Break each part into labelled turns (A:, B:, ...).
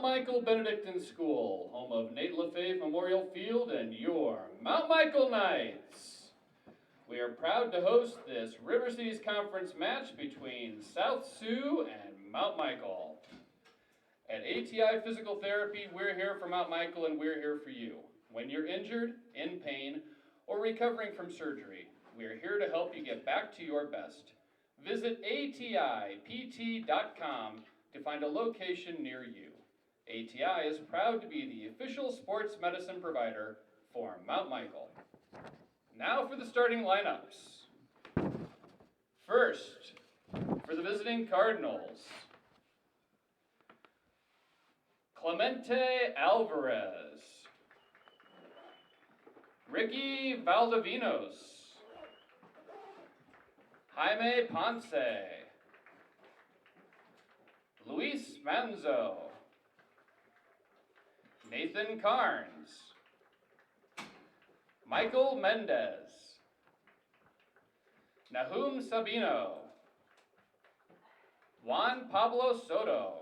A: Mount Michael Benedictine School, home of Nate LaFave Memorial Field and your Mount Michael Knights. We are proud to host this River Cities Conference match between South Sioux and Mount Michael. At ATI Physical Therapy, we're here for Mount Michael and we're here for you. When you're injured, in pain, or recovering from surgery, we are here to help you get back to your best. Visit atipt.com to find a location near you. ATI is proud to be the official sports medicine provider for Mount Michael. Now for the starting lineups. First, for the visiting Cardinals, Clemente Alvarez, Ricky Valdivinos, Jaime Ponce, Luis Manzo, Nathan Carnes, Michael Mendez, Nahum Sabino, Juan Pablo Soto,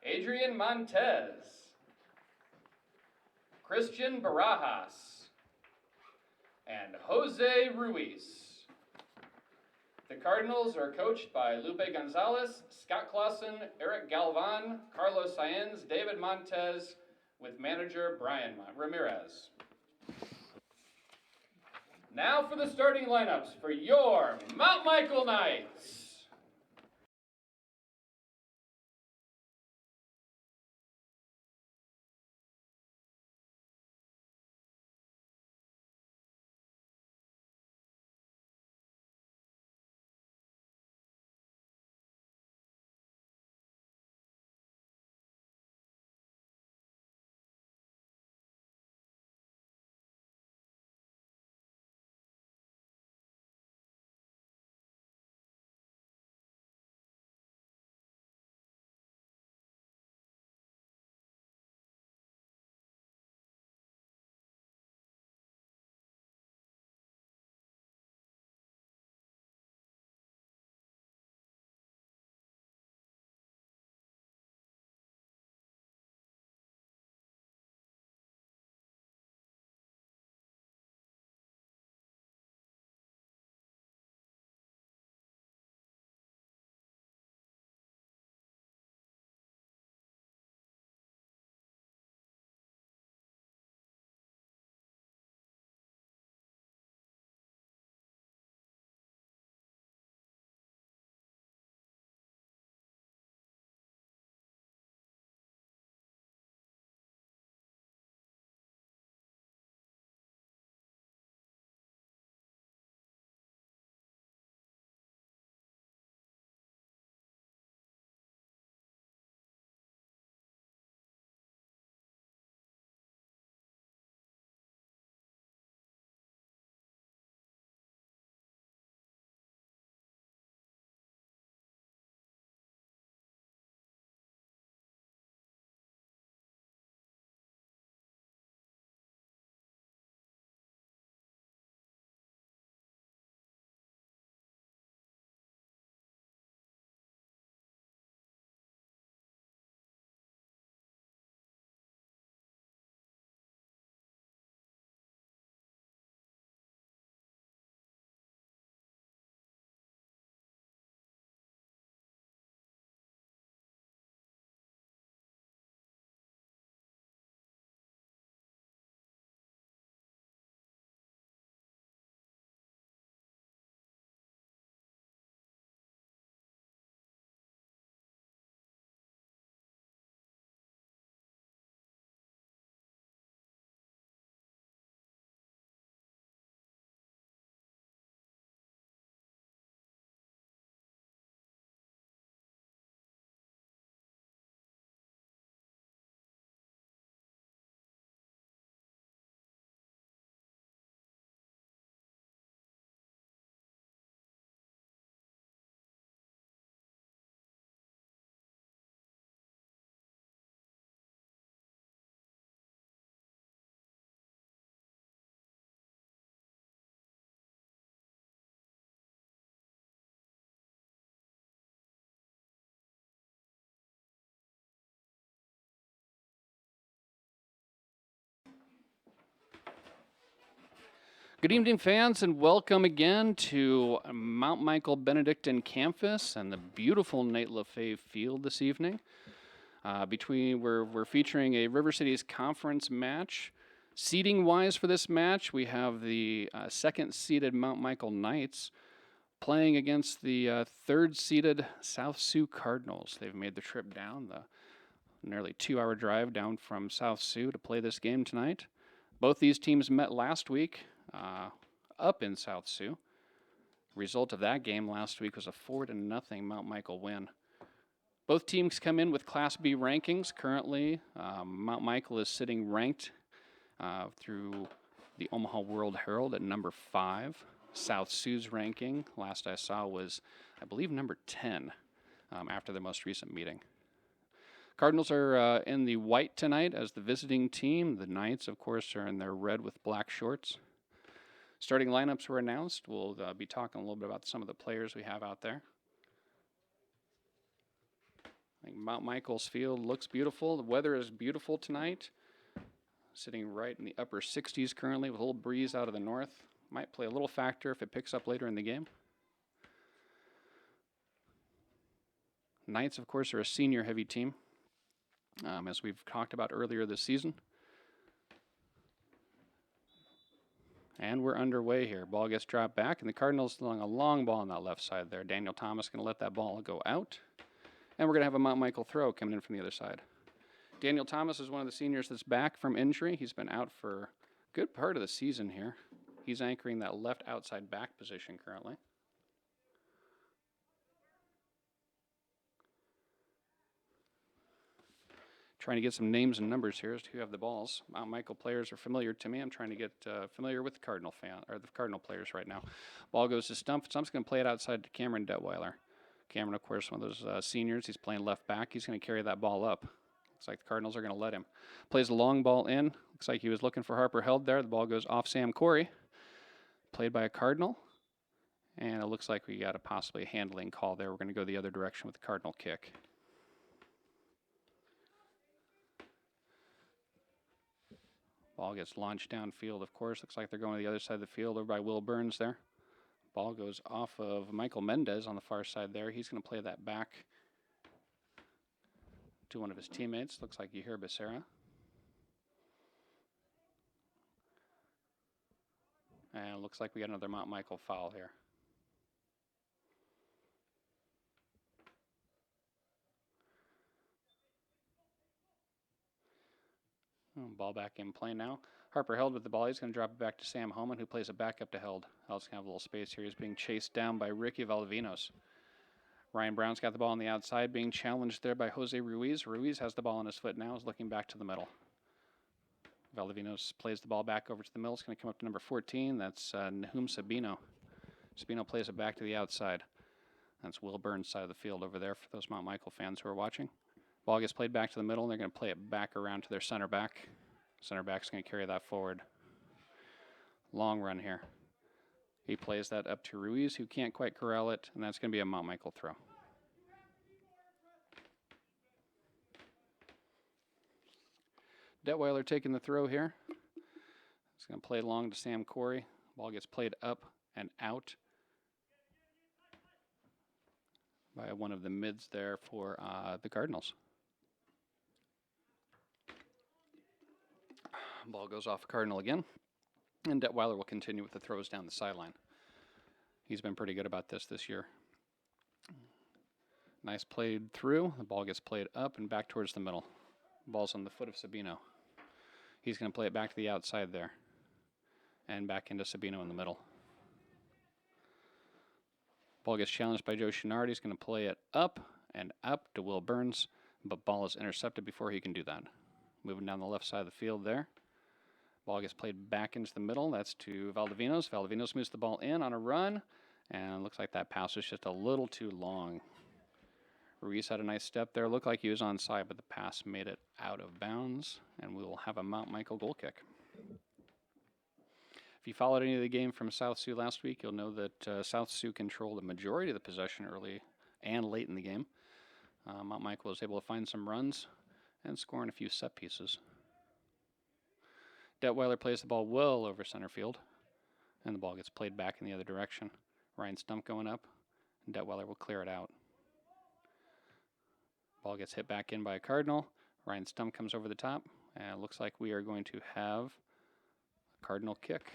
A: Adrian Montez, Christian Barajas, and Jose Ruiz. The Cardinals are coached by Lupe Gonzalez, Scott Clausen, Eric Galvan, Carlos Saenz, David Montez, with manager Brian Ramirez. Now for the starting lineups for your Mount Michael Knights. Good evening, fans, and welcome again to Mount Michael Benedictine campus and the beautiful Nate LaFave Field this evening. We're featuring a River Cities conference match. Seating-wise for this match, we have the second-seeded Mount Michael Knights playing against the third-seeded South Sioux Cardinals. They've made the trip down, the nearly 2-hour drive down from South Sioux to play this game tonight. Both these teams met last week up in South Sioux. Result of that game last week was a 4-0 Mount Michael win. Both teams come in with Class B rankings. Currently, Mount Michael is sitting ranked through the Omaha World Herald at number 5. South Sioux's ranking, last I saw, was, I believe, number 10 after the most recent meeting. Cardinals are in the white tonight as the visiting team. The Knights, of course, are in their red with black shorts. Starting lineups were announced. We'll be talking a little bit about some of the players we have out there. I think Mount Michael's field looks beautiful. The weather is beautiful tonight. Sitting right in the upper 60s currently with a little breeze out of the north. Might play a little factor if it picks up later in the game. Knights, of course, are a senior-heavy team, as we've talked about earlier this season. And we're underway here. Ball gets dropped back, and the Cardinals throwing a long ball on that left side there. Daniel Thomas going to let that ball go out. And we're going to have a Mount Michael throw coming in from the other side. Daniel Thomas is one of the seniors that's back from injury. He's been out for a good part of the season here. He's anchoring that left outside back position currently. Trying to get some names and numbers here as to who have the balls. Mount Michael players are familiar to me. I'm trying to get familiar with the Cardinal players right now. Ball goes to Stump. Stump's going to play it outside to Cameron Detweiler. Cameron, of course, one of those seniors. He's playing left back. He's going to carry that ball up. Looks like the Cardinals are going to let him. Plays a long ball in. Looks like he was looking for Harper Held there. The ball goes off Sam Corey. Played by a Cardinal. And it looks like we got a possibly handling call there. We're going to go the other direction with the Cardinal kick. Ball gets launched downfield, of course. Looks like they're going to the other side of the field over by Will Burns there. Ball goes off of Michael Mendez on the far side there. He's going to play that back to one of his teammates. Looks like you hear Becerra. And it looks like we got another Mount Michael foul here. Ball back in play now. Harper Held with the ball. He's going to drop it back to Sam Homan, who plays it back up to Held. Held's going to have a little space here. He's being chased down by Ricky Valdivinos. Ryan Brown's got the ball on the outside, being challenged there by Jose Ruiz. Ruiz has the ball on his foot now, is looking back to the middle. Valdivinos plays the ball back over to the middle. It's going to come up to number 14. That's Nahum Sabino. Sabino plays it back to the outside. That's Will Burns' side of the field over there for those Mount Michael fans who are watching. Ball gets played back to the middle, and they're going to play it back around to their center back. Center back's going to carry that forward. Long run here. He plays that up to Ruiz, who can't quite corral it, and that's going to be a Mount Michael throw. Detweiler taking the throw here. It's going to play long to Sam Corey. Ball gets played up and out by one of the mids there for the Cardinals. Ball goes off Cardinal again, and Detweiler will continue with the throws down the sideline. He's been pretty good about this year. Nice played through. The ball gets played up and back towards the middle. Ball's on the foot of Sabino. He's going to play it back to the outside there, and back into Sabino in the middle. Ball gets challenged by Joe Chenard. He's going to play it up and up to Will Burns, but ball is intercepted before he can do that. Moving down the left side of the field there. Ball gets played back into the middle. That's to Valdivinos. Valdivinos moves the ball in on a run, and it looks like that pass was just a little too long. Ruiz had a nice step there. Looked like he was onside, but the pass made it out of bounds, and we will have a Mount Michael goal kick. If you followed any of the game from South Sioux last week, you'll know that South Sioux controlled the majority of the possession early and late in the game. Mount Michael was able to find some runs and score in a few set pieces. Detweiler plays the ball well over center field.
B: And the ball gets played back in the other direction. Ryan Stump going up, and Detweiler will clear it out. Ball gets hit back in by a Cardinal. Ryan Stump comes over the top, and it looks like we are going to have a Cardinal kick.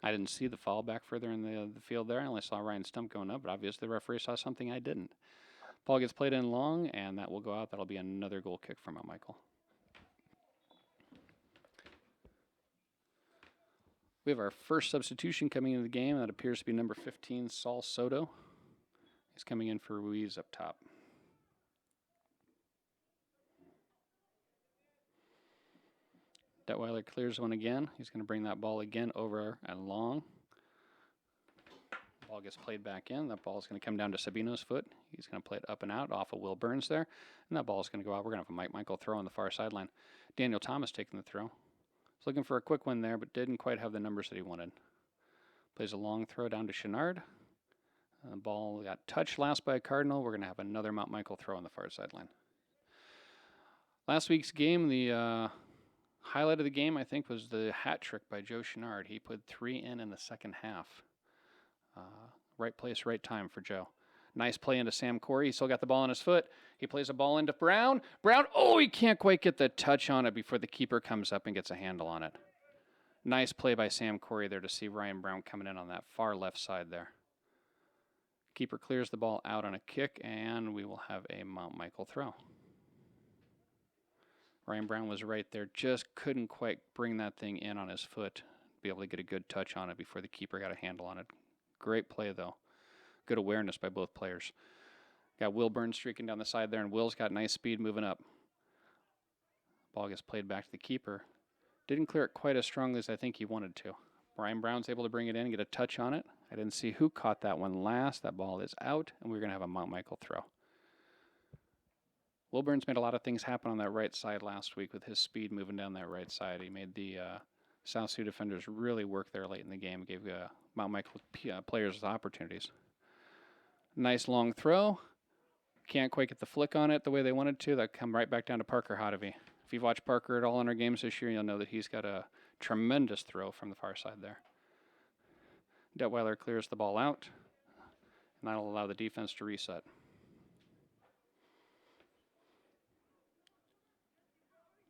B: I didn't see the foul back further in the field there. I only saw Ryan Stump going up, but obviously the referee saw something I didn't. Ball gets played in long, and that will go out. That'll be another goal kick from Mount Michael. We have our first substitution coming into the game. That appears to be number 15, Saul Soto. He's coming in for Ruiz up top. Detweiler clears one again. He's going to bring that ball again over and long. Ball gets played back in. That ball is going to come down to Sabino's foot. He's going to play it up and out off of Will Burns there. And that ball is going to go out. We're going to have a Mike Michael throw on the far sideline. Daniel Thomas taking the throw. He's looking for a quick one there, but didn't quite have the numbers that he wanted. Plays a long throw down to Chenard. The ball got touched last by a Cardinal. We're going to have another Mount Michael throw on the far sideline. Last week's game, the highlight of the game, I think, was the hat trick by Joe Chenard. He put 3 in the second half. Right place, right time for Joe. Nice play into Sam Corey. He still got the ball on his foot. He plays a ball into Brown. Brown, oh, he can't quite get the touch on it before the keeper comes up and gets a handle on it. Nice play by Sam Corey there to see Ryan Brown coming in on that far left side there. Keeper clears the ball out on a kick, and we will have a Mount Michael throw. Ryan Brown was right there, just couldn't quite bring that thing in on his foot, be able to get a good touch on it before the keeper got a handle on it. Great play, though. Good awareness by both players. Got Will Burns streaking down the side there, and Will's got nice speed moving up. Ball gets played back to the keeper. Didn't clear it quite as strongly as I think he wanted to. Ryan Brown's able to bring it in and get a touch on it. I didn't see who caught that one last. That ball is out, and we're going to have a Mount Michael throw. Will Burns made a lot of things happen on that right side last week with his speed moving down that right side. He made the South Sioux defenders really work there late in the game. Gave Mount Michael players opportunities. Nice long throw. Can't quite get the flick on it the way they wanted to. That come right back down to Parker Hodevy. If you've watched Parker at all in our games this year, you'll know that he's got a tremendous throw from the far side there. Detweiler clears the ball out, and that'll allow the defense to reset.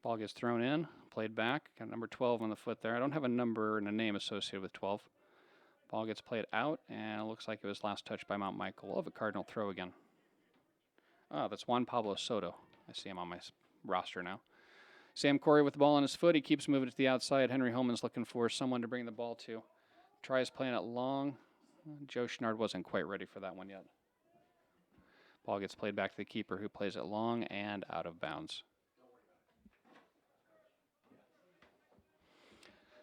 B: Ball gets thrown in, played back. Got number 12 on the foot there. I don't have a number and a name associated with 12. Ball gets played out, and it looks like it was last touched by Mount Michael. We'll have a Cardinal throw again. Oh, that's Juan Pablo Soto. I see him on my roster now. Sam Corey with the ball on his foot. He keeps moving to the outside. Henry Holman's looking for someone to bring the ball to. Tries playing it long. Joe Chenard wasn't quite ready for that one yet. Ball gets played back to the keeper, who plays it long and out of bounds.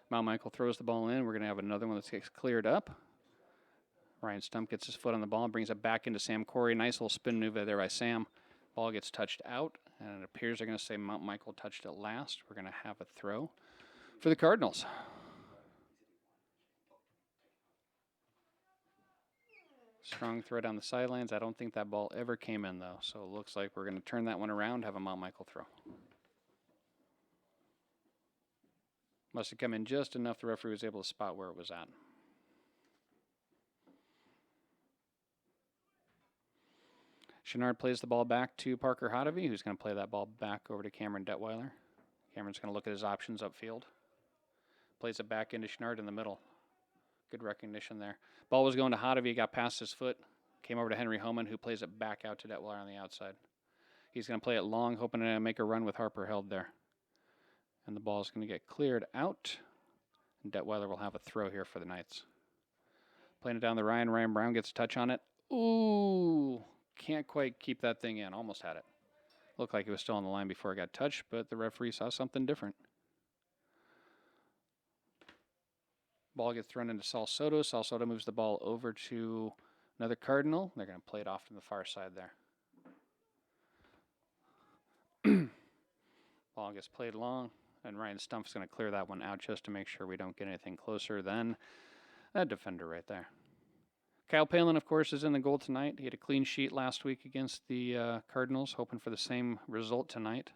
B: Mount Michael throws the ball in. We're going to have another one that gets cleared up. Ryan Stump gets his foot on the ball and brings it back into Sam Corey. Nice little spin maneuver there by Sam. Ball gets touched out, and it appears they're going to say Mount Michael touched it last. We're going to have a throw for the Cardinals. Strong throw down the sidelines. I don't think that ball ever came in, though, so it looks like we're going to turn that one around, have a Mount Michael throw. Must have come in just enough the referee was able to spot where it was at. Chenard plays the ball back to Parker Hodevy, who's going to play that ball back over to Cameron Detweiler. Cameron's going to look at his options upfield. Plays it back into Chenard in the middle. Good recognition there. Ball was going to Hodevy, got past his foot, came over to Henry Homan, who plays it back out to Detweiler on the outside. He's going to play it long, hoping to make a run with Harper held there. And the ball is going to get cleared out. And Detweiler will have a throw here for the Knights. Playing it down the Ryan. Ryan Brown gets a touch on it. Ooh, can't quite keep that thing in. Almost had it. Looked like it was still on the line before it got touched, but the referee saw something different. Ball gets thrown into Saul Soto. Saul Soto moves the ball over to another Cardinal. They're going to play it off to the far side there. Ball gets played long, and Ryan Stump's going to clear that one out just to make sure we don't get anything closer than that defender right there. Kyle Palin, of course, is in the goal tonight. He had a clean sheet last week against the Cardinals, hoping for the same result tonight.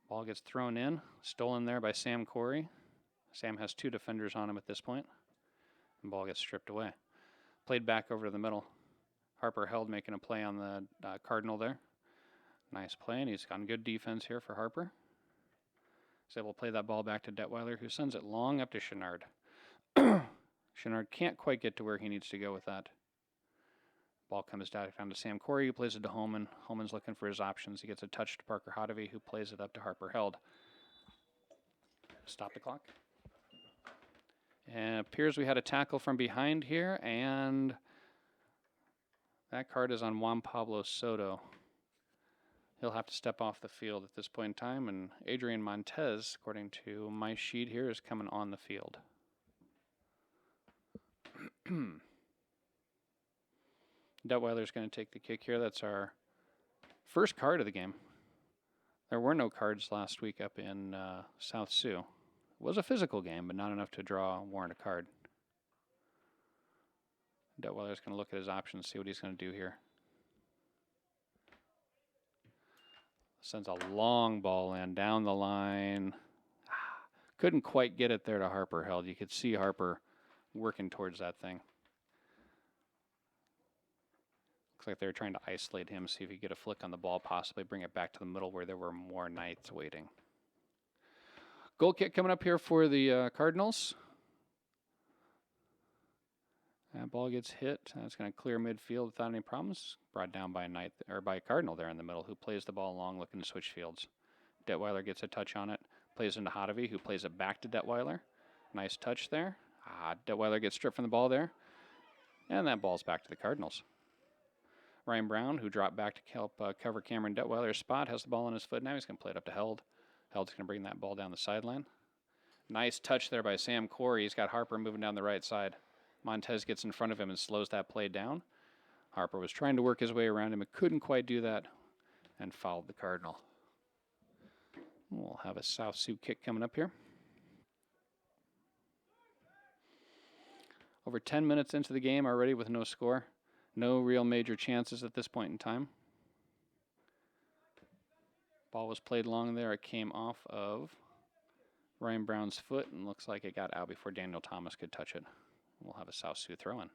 B: Ball gets thrown in, stolen there by Sam Corey. Sam has 2 defenders on him at this point. And ball gets stripped away. Played back over to the middle. Harper held, making a play on the Cardinal there. Nice play, and he's gotten good defense here for Harper. He's able to play that ball back to Detweiler, who sends it long up to Chenard. Chenard can't quite get to where he needs to go with that. Ball comes down to Sam Corey, who plays it to Holman. Holman's looking for his options. He gets a touch to Parker Hodovy, who plays it up to Harper Held. Stop the clock. And it appears we had a tackle from behind here, and that card is on Juan Pablo Soto. He'll have to step off the field at this point in time, and Adrian Montez, according to my sheet here, is coming on the field. Detweiler's going to take the kick here. That's our first card of the game. There were no cards last week up in South Sioux. It was a physical game, but not enough to warrant a card. Detweiler's going to look at his options, see what he's going to do here. Sends a long ball in, down the line. Couldn't quite get it there to Harper Held. You could see Harper working towards that thing. Looks like they were trying to isolate him, see if he could get a flick on the ball, possibly bring it back to the middle where there were more Knights waiting. Goal kick coming up here for the Cardinals. That ball gets hit. That's going to clear midfield without any problems. Brought down by a Cardinal there in the middle, who plays the ball along, looking to switch fields. Detweiler gets a touch on it, plays into Hodovy, who plays it back to Detweiler. Nice touch there. Detweiler gets stripped from the ball there, and that ball's back to the Cardinals. Ryan Brown, who dropped back to help cover Cameron Detweiler's spot, has the ball on his foot. Now he's going to play it up to Held. Held's going to bring that ball down the sideline. Nice touch there by Sam Corey. He's got Harper moving down the right side. Montez gets in front of him and slows that play down. Harper was trying to work his way around him, but couldn't quite do that, and fouled the Cardinal. We'll have a South Sioux kick coming up here. Over 10 minutes into the game already with no score. No real major chances at this point in time. Ball was played long there. It came off of Ryan Brown's foot and looks like it got out before Daniel Thomas could touch it. We'll have a South Sioux throw in.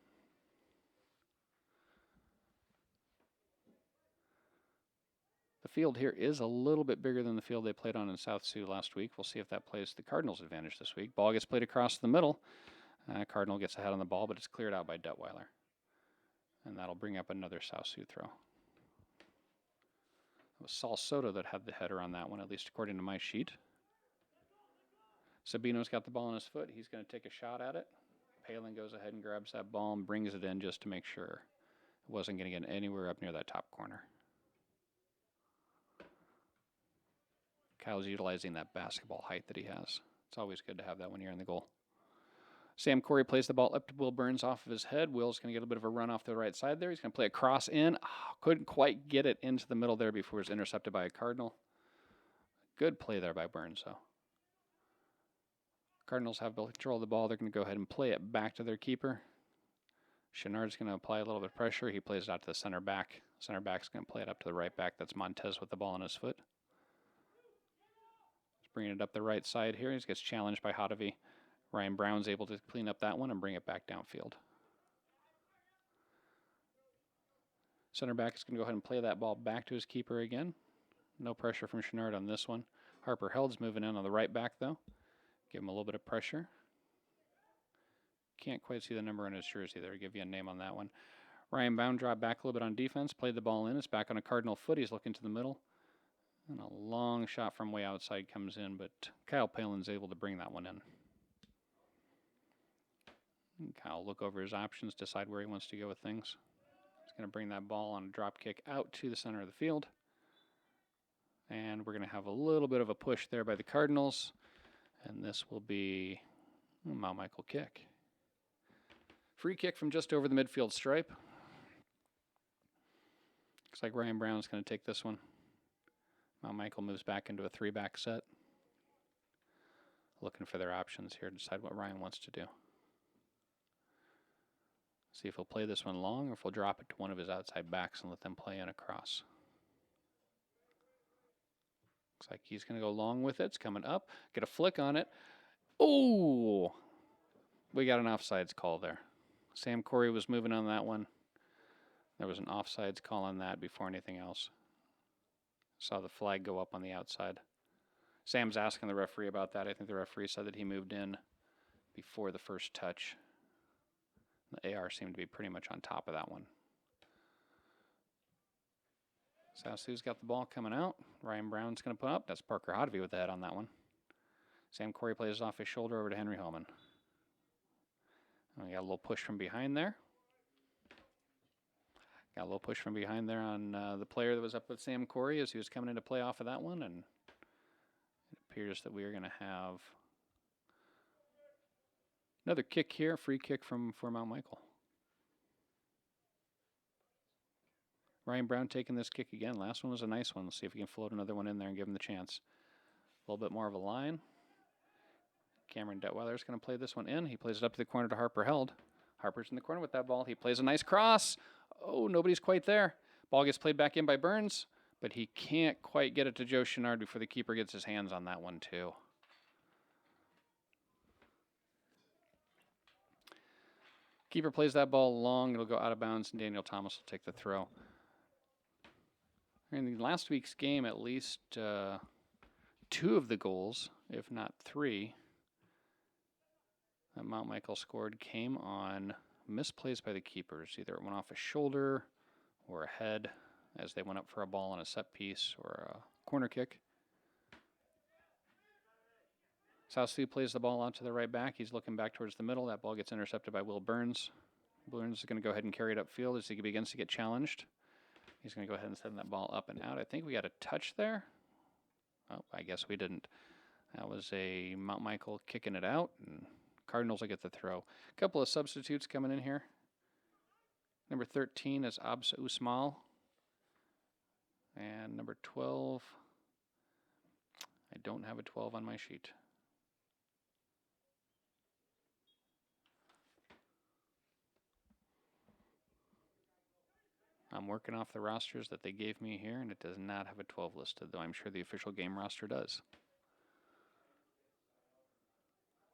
B: The field here is a little bit bigger than the field they played on in South Sioux last week. We'll see if that plays to the Cardinals' advantage this week. Ball gets played across the middle. Cardinal gets ahead on the ball, but it's cleared out by Detweiler. And that'll bring up another South Sioux throw. It was Saul Soto that had the header on that one, at least according to my sheet. Sabino's got the ball on his foot. He's going to take a shot at it. Palin goes ahead and grabs that ball and brings it in just to make sure it wasn't going to get anywhere up near that top corner. Kyle's utilizing that basketball height that he has. It's always good to have that when you're in the goal. Sam Corey plays the ball up to Will Burns off of his head. Will's going to get a bit of a run off the right side there. He's going to play a cross in. Couldn't quite get it into the middle there before it was intercepted by a Cardinal. Good play there by Burns, though. Cardinals have control of the ball. They're going to go ahead and play it back to their keeper. Chenard's going to apply a little bit of pressure. He plays it out to the center back. Center back's going to play it up to the right back. That's Montez with the ball on his foot. He's bringing it up the right side here. He gets challenged by Hodovy. Ryan Brown's able to clean up that one and bring it back downfield. Center back is going to go ahead and play that ball back to his keeper again. No pressure from Chenard on this one. Harper Held's moving in on the right back, though. Give him a little bit of pressure. Can't quite see the number on his jersey there. Give you a name on that one. Ryan Brown dropped back a little bit on defense, played the ball in. It's back on a Cardinal foot. He's looking to the middle. And a long shot from way outside comes in, but Kyle Palin's able to bring that one in. And Kyle look over his options, decide where he wants to go with things. He's going to bring that ball on a drop kick out to the center of the field. And we're going to have a little bit of a push there by the Cardinals. And this will be a Mount Michael kick. Free kick from just over the midfield stripe. Looks like Ryan Brown's going to take this one. Mount Michael moves back into a 3-back set. Looking for their options here to decide what Ryan wants to do. See if he'll play this one long or if he'll drop it to one of his outside backs and let them play in across. Looks like he's going to go long with it. It's coming up. Get a flick on it. Oh! We got an offsides call there. Sam Corey was moving on that one. There was an offsides call on that before anything else. Saw the flag go up on the outside. Sam's asking the referee about that. I think the referee said that he moved in before the first touch. The AR seemed to be pretty much on top of that one. Sioux's got the ball coming out. Ryan Brown's going to put up. That's Parker Hodvey with the head on that one. Sam Corey plays off his shoulder over to Henry Holman. We got a little push from behind there. Got a little push from behind there on the player that was up with Sam Corey as he was coming in to play off of that one. And it appears that we are going to have another kick here, free kick for Mount Michael. Ryan Brown taking this kick again. Last one was a nice one. Let's see if we can float another one in there and give him the chance. A little bit more of a line. Cameron Detweiler is going to play this one in. He plays it up to the corner to Harper Held. Harper's in the corner with that ball. He plays a nice cross. Oh, nobody's quite there. Ball gets played back in by Burns, but he can't quite get it to Joe Chenard before the keeper gets his hands on that one too. Keeper plays that ball long. It'll go out of bounds, and Daniel Thomas will take the throw. In last week's game, at least 2 of the goals, if not 3, that Mount Michael scored came on misplays by the keepers. Either it went off a shoulder or a head as they went up for a ball on a set piece or a corner kick. South Sioux plays the ball out to the right back. He's looking back towards the middle. That ball gets intercepted by Will Burns. Burns is going to go ahead and carry it upfield as he begins to get challenged. He's going to go ahead and send that ball up and out. I think we got a touch there. Oh, I guess we didn't. That was a Mount Michael kicking it out, and Cardinals will get the throw. A couple of substitutes coming in here. Number 13 is Absa Usmal. And number 12, I don't have a 12 on my sheet. I'm working off the rosters that they gave me here, and it does not have a 12 listed, though I'm sure the official game roster does.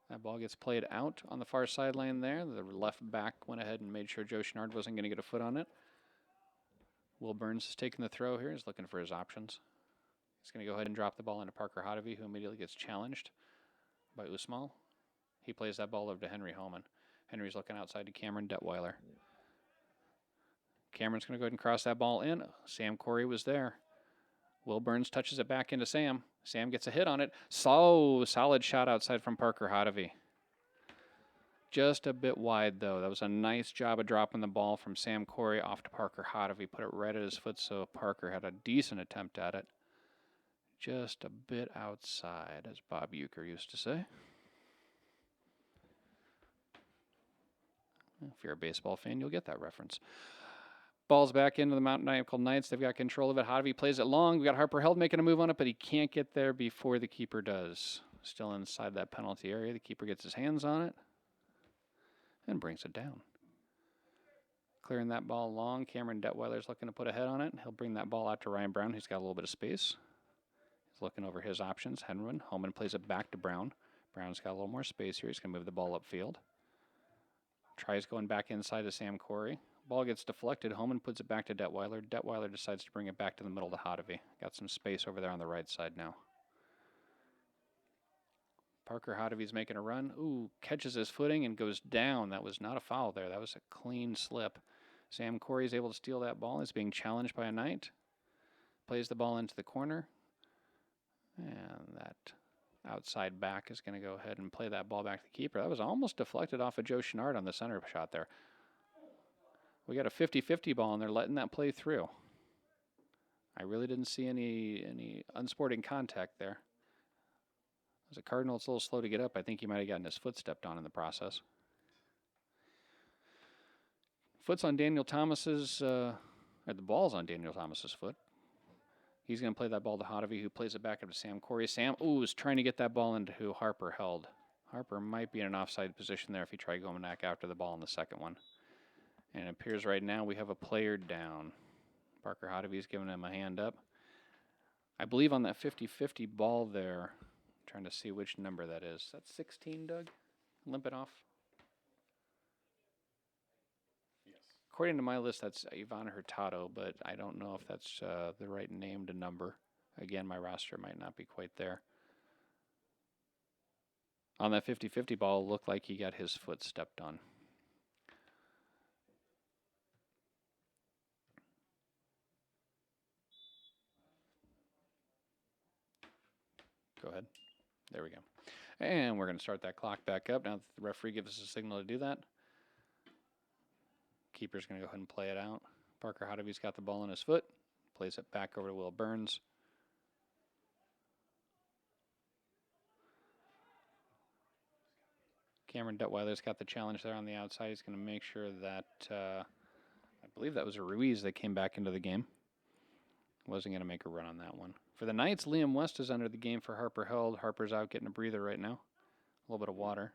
B: That ball gets played out on the far sideline there. The left back went ahead and made sure Joe Chenard wasn't going to get a foot on it. Will Burns is taking the throw here. He's looking for his options. He's going to go ahead and drop the ball into Parker Hodvey, who immediately gets challenged by Usmal. He plays that ball over to Henry Holman. Henry's looking outside to Cameron Detweiler. Cameron's going to go ahead and cross that ball in. Sam Corey was there. Will Burns touches it back into Sam. Sam gets a hit on it. So solid shot outside from Parker Hodvey. Just a bit wide, though. That was a nice job of dropping the ball from Sam Corey off to Parker Hodvey. Put it right at his foot, so Parker had a decent attempt at it. Just a bit outside, as Bob Euchre used to say. If you're a baseball fan, you'll get that reference. Ball's back into the Mount Michael Knights. They've got control of it. Hodvey plays it long. We got Harper Held making a move on it, but he can't get there before the keeper does. Still inside that penalty area. The keeper gets his hands on it and brings it down. Clearing that ball long. Cameron Detweiler's looking to put a head on it. He'll bring that ball out to Ryan Brown, who's got a little bit of space. He's looking over his options. Holman plays it back to Brown. Brown's got a little more space here. He's going to move the ball upfield. Tries going back inside to Sam Corey. Ball gets deflected. Holman puts it back to Detweiler. Detweiler decides to bring it back to the middle to Hodvey. Got some space over there on the right side now. Parker Hodvey's making a run. Ooh, catches his footing and goes down. That was not a foul there. That was a clean slip. Sam Corey's able to steal that ball. He's being challenged by a Knight. Plays the ball into the corner. And that outside back is going to go ahead and play that ball back to the keeper. That was almost deflected off of Joe Chenard on the center shot there. We got a 50-50 ball, and they're letting that play through. I really didn't see any unsporting contact there. As a Cardinal, it's a little slow to get up. I think he might have gotten his foot stepped on in the process. Foot's on Daniel Thomas's, or the ball's on Daniel Thomas's foot. He's going to play that ball to Hodvey, who plays it back up to Sam Corey. Sam, is trying to get that ball into who Harper Held. Harper might be in an offside position there if he tried going back after the ball in the second one. And it appears right now we have a player down. Parker Hodavy's giving him a hand up. I believe on that 50-50 ball there, trying to see which number that is. That's 16, Doug? Limp it off.
A: Yes.
B: According to my list, that's Ivana Hurtado, but I don't know if that's the right name to number. Again, my roster might not be quite there. On that 50-50 ball, it looked like he got his foot stepped on. Go ahead. There we go. And we're going to start that clock back up. Now that the referee gives us a signal to do that, keeper's going to go ahead and play it out. Parker Hodavy's got the ball in his foot. Plays it back over to Will Burns. Cameron Detweiler's got the challenge there on the outside. He's going to make sure that, I believe that was a Ruiz that came back into the game. Wasn't going to make a run on that one. For the Knights, Liam West is under the game for Harper Held. Harper's out getting a breather right now. A little bit of water.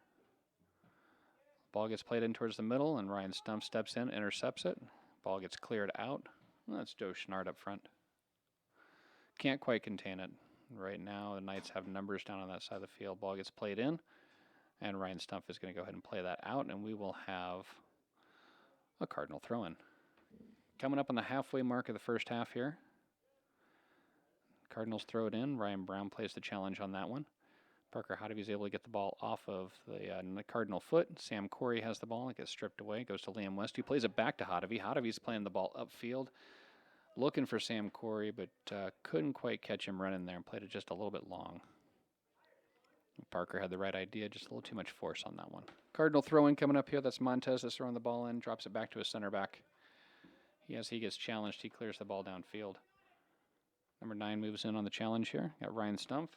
B: Ball gets played in towards the middle, and Ryan Stump steps in, intercepts it. Ball gets cleared out. Well, that's Joe Schnard up front. Can't quite contain it. Right now, the Knights have numbers down on that side of the field. Ball gets played in, and Ryan Stump is going to go ahead and play that out, and we will have a Cardinal throw-in. Coming up on the halfway mark of the first half here. Cardinals throw it in. Ryan Brown plays the challenge on that one. Parker Hodavy is able to get the ball off of the Cardinal foot. Sam Corey has the ball. It gets stripped away. Goes to Liam West, who plays it back to Hodavy. Hodavy's playing the ball upfield. Looking for Sam Corey, but couldn't quite catch him running there and played it just a little bit long. Parker had the right idea, just a little too much force on that one. Cardinal throw-in coming up here. That's Montez that's throwing the ball in. Drops it back to his center back. He gets challenged. He clears the ball downfield. Number 9 moves in on the challenge here. Got Ryan Stumpf.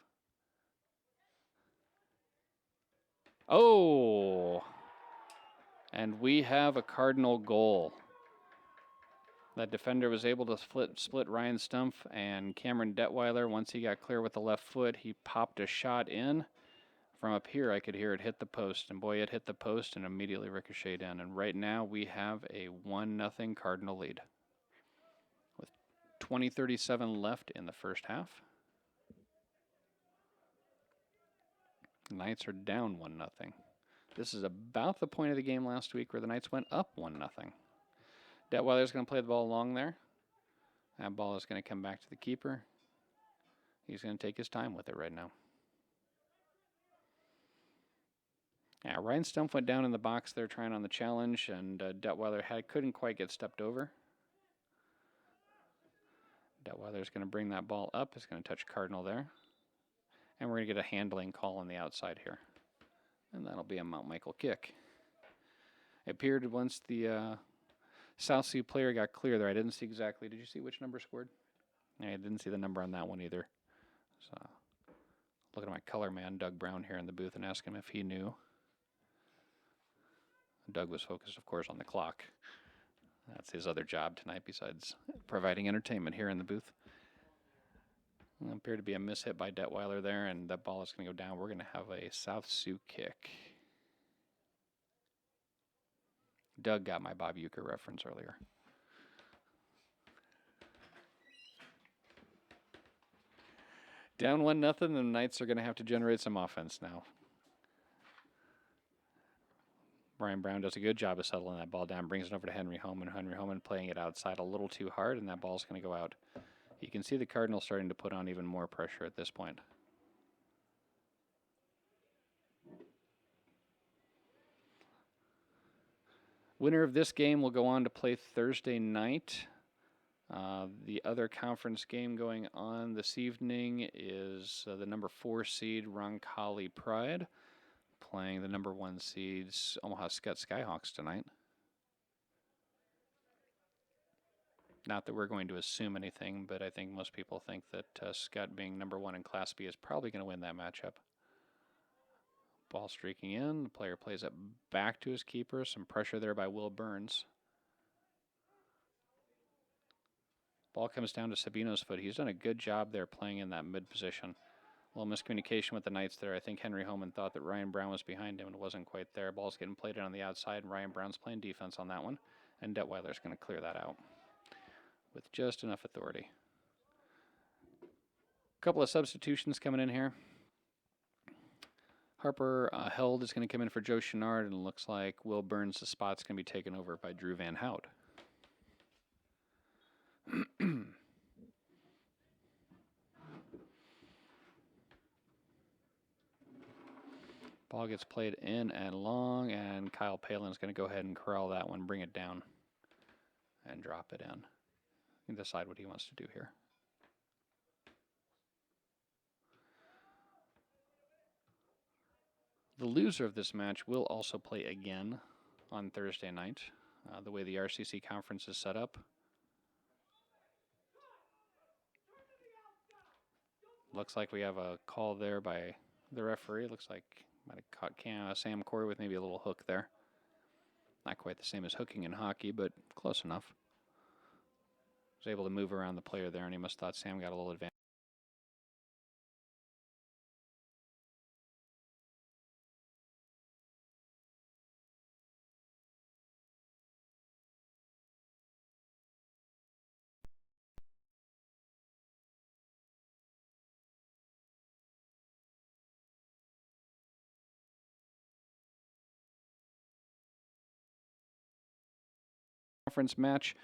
B: Oh! And we have a Cardinal goal. That defender was able to split Ryan Stumpf and Cameron Detweiler. Once he got clear with the left foot, he popped a shot in. From up here, I could hear it hit the post. And boy, it hit the post and immediately ricocheted in. And right now, we have a 1-0 Cardinal lead. 20:37 left in the first half. Knights are down 1-0. This is about the point of the game last week where the Knights went up 1-0. Detweiler's going to play the ball along there. That ball is going to come back to the keeper. He's going to take his time with it right now. Yeah, Ryan Stumpf went down in the box there trying on the challenge, and Detweiler couldn't quite get stepped over. Detweiler's going to bring that ball up. It's going to touch Cardinal there. And we're going to get a handling call on the outside here. And that'll be a Mount Michael kick. It appeared once the South Sioux player got clear there. I didn't see exactly. Did you see which number scored? I didn't see the number on that one either. So, look at my color man, Doug Brown, here in the booth and ask him if he knew. Doug was focused, of course, on the clock. That's his other job tonight besides providing entertainment here in the booth. It appeared to be a miss hit by Detweiler there, and that ball is going to go down. We're going to have a South Sioux kick. Doug got my Bob Uecker reference earlier. Down 1-0, and the Knights are going to have to generate some offense now. Brian Brown does a good job of settling that ball down, brings it over to Henry Homan. Henry Homan playing it outside a little too hard, and that ball's going to go out. You can see the Cardinals starting to put on even more pressure at this point. Winner of this game will go on to play Thursday night. The other conference game going on this evening is the number 4 seed Roncalli Pride playing the number 1 seeds Omaha Skutt Skyhawks tonight. Not that we're going to assume anything, but I think most people think that Skutt being number 1 in Class B is probably going to win that matchup. Ball streaking in. The player plays it back to his keeper. Some pressure there by Will Burns. Ball comes down to Sabino's foot. He's done a good job there playing in that mid position. A little miscommunication with the Knights there. I think Henry Homan thought that Ryan Brown was behind him and it wasn't quite there. Ball's getting played in on the outside, and Ryan Brown's playing defense on that one. And Detweiler's going to clear that out with just enough authority. A couple of substitutions coming in here. Harper Held is going to come in for Joe Chenard, and it looks like Will Burns' spot's going to be taken over by Drew Van Hout. Ball gets played in and long, and Kyle Palin's going to go ahead and corral that one, bring it down, and drop it in. He can decide what he wants to do here. The loser of this match will also play again on Thursday night, the way the RCC conference is set up. Looks like we have a call there by the referee. Looks like might have caught Sam Corey with maybe a little hook there. Not quite the same as hooking in hockey, but close enough. Was able to move around the player there, and he must have thought Sam got a little advantage. Conference match.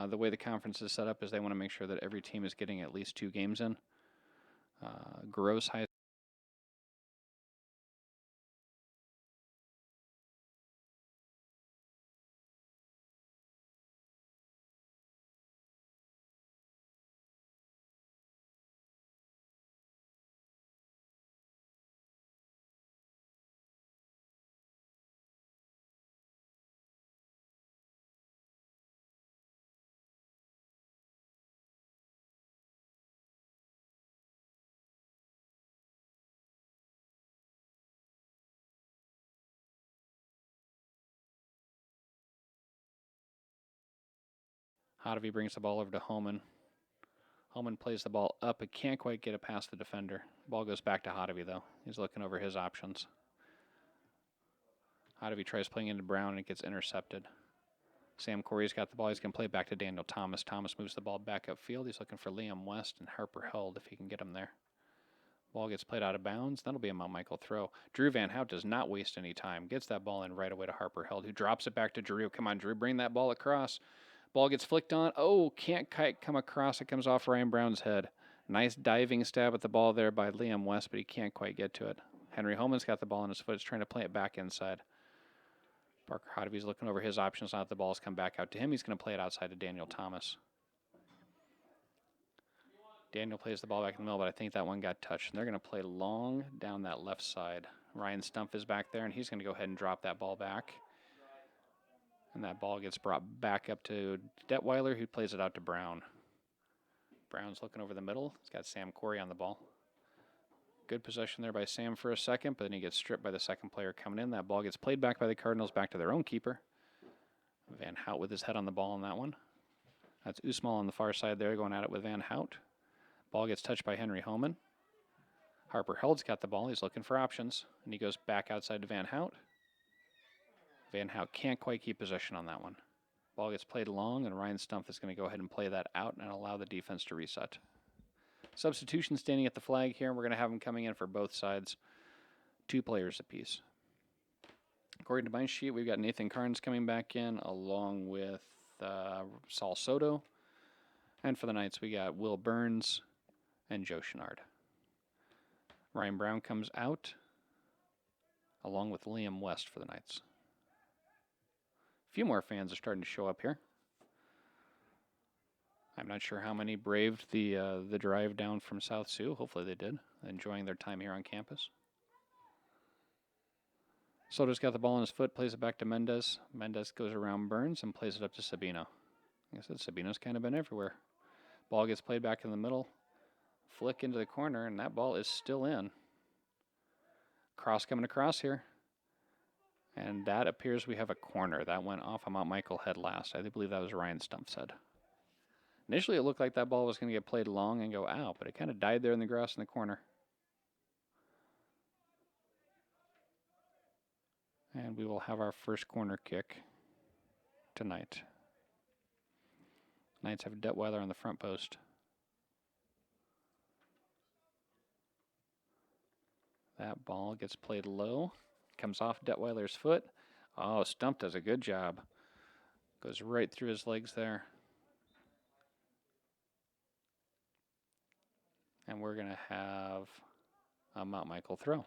B: The way the conference is set up is they want to make sure that every team is getting at least 2 games in. Gross High Hotovy brings the ball over to Homan. Homan plays the ball up. It can't quite get it past the defender. Ball goes back to Hotovy, though. He's looking over his options. Hotovy tries playing into Brown, and it gets intercepted. Sam Corey's got the ball. He's going to play it back to Daniel Thomas. Thomas moves the ball back upfield. He's looking for Liam West and Harper Held if he can get him there. Ball gets played out of bounds. That'll be a Mount Michael throw. Drew Van Hout does not waste any time. Gets that ball in right away to Harper Held, who drops it back to Drew. Come on, Drew, bring that ball across. Ball gets flicked on. Oh, can't quite come across. It comes off Ryan Brown's head. Nice diving stab at the ball there by Liam West, but he can't quite get to it. Henry Homan's got the ball in his foot. He's trying to play it back inside. Parker Hotovy's looking over his options. Now that the ball's come back out to him, he's going to play it outside to Daniel Thomas. Daniel plays the ball back in the middle, but I think that one got touched. And they're going to play long down that left side. Ryan Stumpf is back there, and he's going to go ahead and drop that ball back. And that ball gets brought back up to Detweiler, who plays it out to Brown. Brown's looking over the middle. He's got Sam Corey on the ball. Good possession there by Sam for a second, but then he gets stripped by the second player coming in. That ball gets played back by the Cardinals back to their own keeper. Van Hout with his head on the ball on that one. That's Usmal on the far side there going at it with Van Hout. Ball gets touched by Henry Homan. Harper Held's got the ball. He's looking for options, and he goes back outside to Van Hout. Van Hout can't quite keep possession on that one. Ball gets played long, and Ryan Stumpf is going to go ahead and play that out and allow the defense to reset. Substitution standing at the flag here. We're going to have them coming in for both sides. 2 players apiece. According to my sheet, we've got Nathan Carnes coming back in along with Saul Soto. And for the Knights, we got Will Burns and Joe Chenard. Ryan Brown comes out along with Liam West for the Knights. A few more fans are starting to show up here. I'm not sure how many braved the drive down from South Sioux. Hopefully they did, enjoying their time here on campus. Soto's got the ball in his foot, plays it back to Mendez. Mendez goes around Burns and plays it up to Sabino. Like I said, Sabino's kind of been everywhere. Ball gets played back in the middle. Flick into the corner, and that ball is still in. Cross coming across here. And that appears we have a corner. That went off of Mount Michael head last. I believe that was Ryan Stumpf's head. Initially, it looked like that ball was going to get played long and go out, but it kind of died there in the grass in the corner. And we will have our first corner kick tonight. Knights have Detweiler on the front post. That ball gets played low. Comes off Detweiler's foot. Oh, Stump does a good job. Goes right through his legs there. And we're going to have a Mount Michael throw.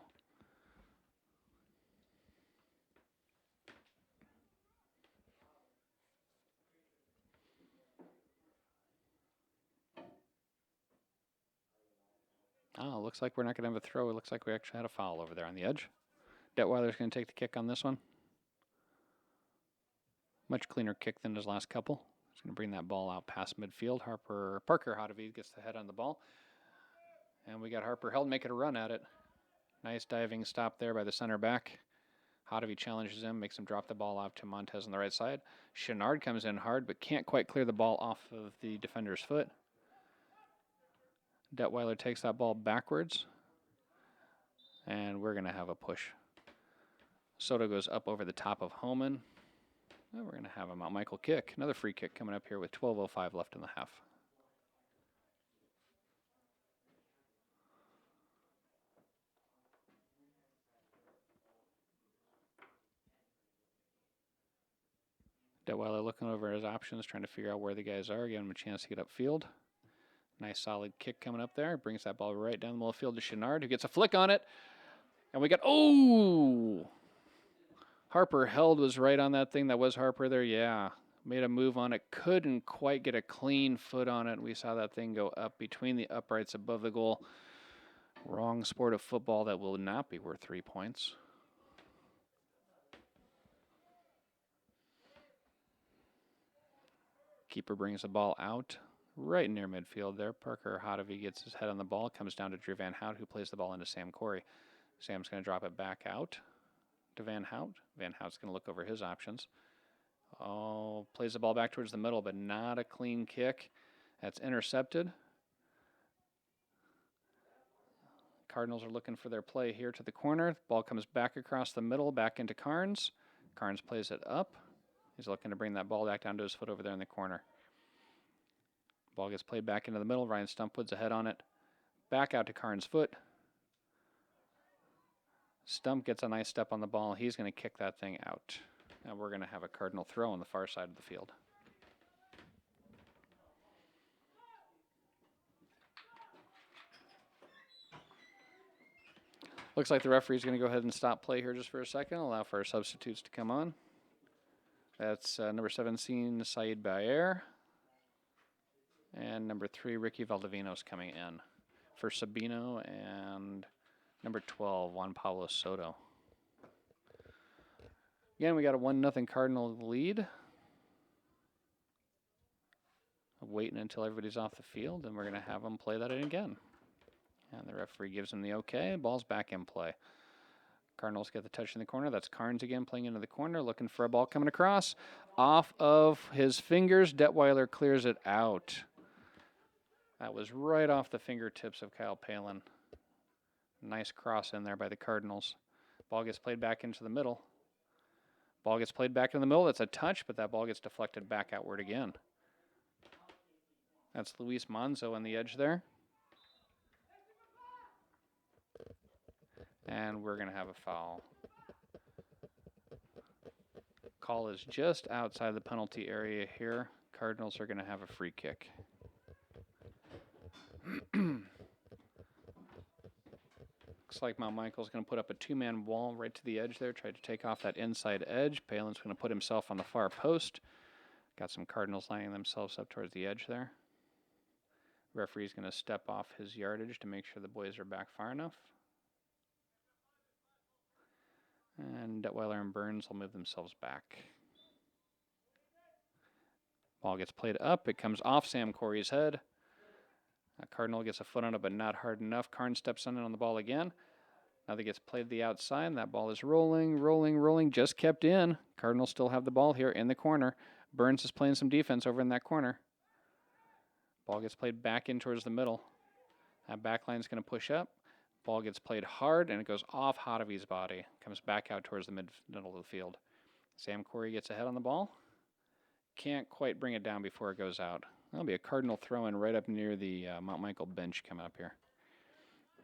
B: Oh, looks like we're not going to have a throw. It looks like we actually had a foul over there on the edge. Detweiler's going to take the kick on this one. Much cleaner kick than his last couple. He's going to bring that ball out past midfield. Parker Hodevie gets the head on the ball. And we got Harper Held making a run at it. Nice diving stop there by the center back. Hodevie challenges him, makes him drop the ball out to Montez on the right side. Chenard comes in hard, but can't quite clear the ball off of the defender's foot. Detweiler takes that ball backwards. And we're going to have a push. Soto goes up over the top of Homan. And we're going to have a Mount Michael kick. Another free kick coming up here with 12:05 left in the half. Detweiler looking over his options, trying to figure out where the guys are, give him a chance to get upfield. Nice solid kick coming up there. Brings that ball right down the middle of the field to Chenard, who gets a flick on it. And we got, oh! Harper Held was right on that thing. That was Harper there, yeah. Made a move on it. Couldn't quite get a clean foot on it. We saw that thing go up between the uprights above the goal. Wrong sport of football. That will not be worth 3 points. Keeper brings the ball out right near midfield there. Parker Hodevie gets his head on the ball. Comes down to Drew Van Hout, who plays the ball into Sam Corey. Sam's going to drop it back out to Van Hout. Van Hout's going to look over his options. Oh, plays the ball back towards the middle, but not a clean kick. That's intercepted. Cardinals are looking for their play here to the corner. Ball comes back across the middle, back into Carnes. Carnes plays it up. He's looking to bring that ball back down to his foot over there in the corner. Ball gets played back into the middle. Ryan Stump puts a head on it. Back out to Carnes' foot. Stump gets a nice step on the ball. He's going to kick that thing out. And we're going to have a Cardinal throw on the far side of the field. Looks like the referee's going to go ahead and stop play here just for a second, allow for our substitutes to come on. That's number 17, Saeed Bayer. And number 3, Ricky Valdivinos coming in for Sabino. And number 12, Juan Pablo Soto. Again, we got a 1-0 Cardinal lead. Waiting until everybody's off the field, and we're going to have them play that in again. And the referee gives them the okay. Ball's back in play. Cardinals get the touch in the corner. That's Carnes again playing into the corner, looking for a ball coming across. Off of his fingers, Detweiler clears it out. That was right off the fingertips of Kyle Palin. Nice cross in there by the Cardinals. Ball gets played back into the middle. Ball gets played back in the middle. That's a touch, but that ball gets deflected back outward again. That's Luis Manzo on the edge there. And we're going to have a foul. Call is just outside the penalty area here. Cardinals are going to have a free kick. Looks like Mount Michael's going to put up a 2-man wall right to the edge there, try to take off that inside edge. Palin's going to put himself on the far post. Got some Cardinals lining themselves up towards the edge there. Referee's going to step off his yardage to make sure the boys are back far enough. And Detweiler and Burns will move themselves back. Ball gets played up. It comes off Sam Corey's head. Cardinal gets a foot on it, but not hard enough. Carnes steps on the ball again. Now that gets played to the outside. That ball is rolling. Just kept in. Cardinals still have the ball here in the corner. Burns is playing some defense over in that corner. Ball gets played back in towards the middle. That back line is going to push up. Ball gets played hard, and it goes off Hodevie's body. Comes back out towards the middle of the field. Sam Corey gets a head on the ball. can't quite bring it down before it goes out. That'll be a Cardinal throw-in right up near the Mount Michael bench coming up here.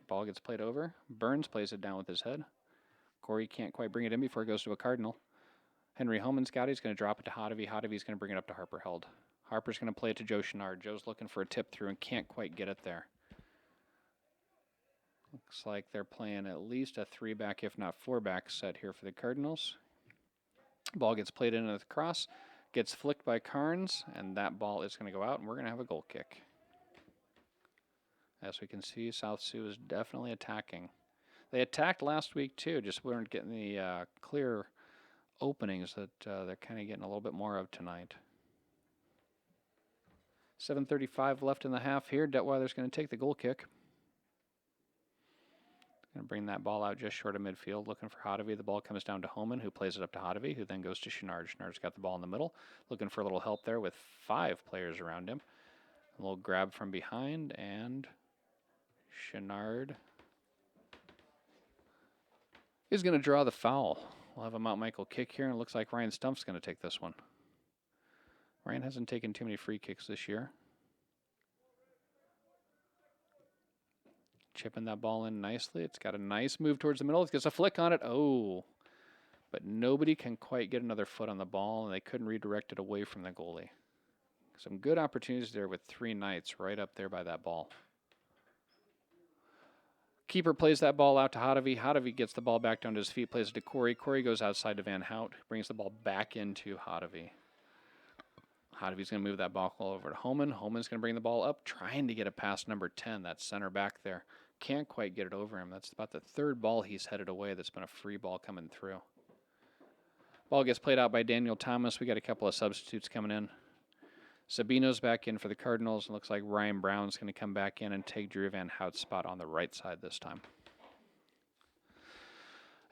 B: Ball gets played over. Burns plays it down with his head. Corey can't quite bring it in before it goes to a Cardinal. Henry Homan's got it. He's going to drop it to Hotovy. Hotovy's going to bring it up to Harper Held. Harper's going to play it to Joe Chenard. Joe's looking for a tip through and can't quite get it there. Looks like they're playing at least a 3-back, if not 4-back set here for the Cardinals. Ball gets played into the cross, gets flicked by Carnes, and that ball is going to go out, and we're going to have a goal kick. As we can see, South Sioux is definitely attacking. They attacked last week too, just weren't getting the clear openings that they're kind of getting a little bit more of tonight. 7:35 left in the half here. Detweiler's going to take the goal kick. Going to bring that ball out just short of midfield, looking for Hotovy. The ball comes down to Homan, who plays it up to Hotovy, who then goes to Chenard. Chenard's got the ball in the middle, looking for a little help there with 5 players around him. A little grab from behind, and Chenard is going to draw the foul. We'll have a Mount Michael kick here, and it looks like Ryan Stumpf's going to take this one. Ryan hasn't taken too many free kicks this year. Chipping that ball in nicely. It's got a nice move towards the middle. It gets a flick on it. Oh, but nobody can quite get another foot on the ball, and they couldn't redirect it away from the goalie. Some good opportunities there with 3 Knights right up there by that ball. Keeper plays that ball out to Hotovy. Hotovy gets the ball back down to his feet, plays it to Corey. Corey goes outside to Van Hout, brings the ball back into Hotovy. Hotovy's going to move that ball over to Homan. Homan's going to bring the ball up, trying to get it past number 10, that center back there. Can't quite get it over him. That's about the 3rd ball he's headed away that's been a free ball coming through. Ball gets played out by Daniel Thomas. We got a couple of substitutes coming in. Sabino's back in for the Cardinals. It looks like Ryan Brown's going to come back in and take Drew Van Hout's spot on the right side this time.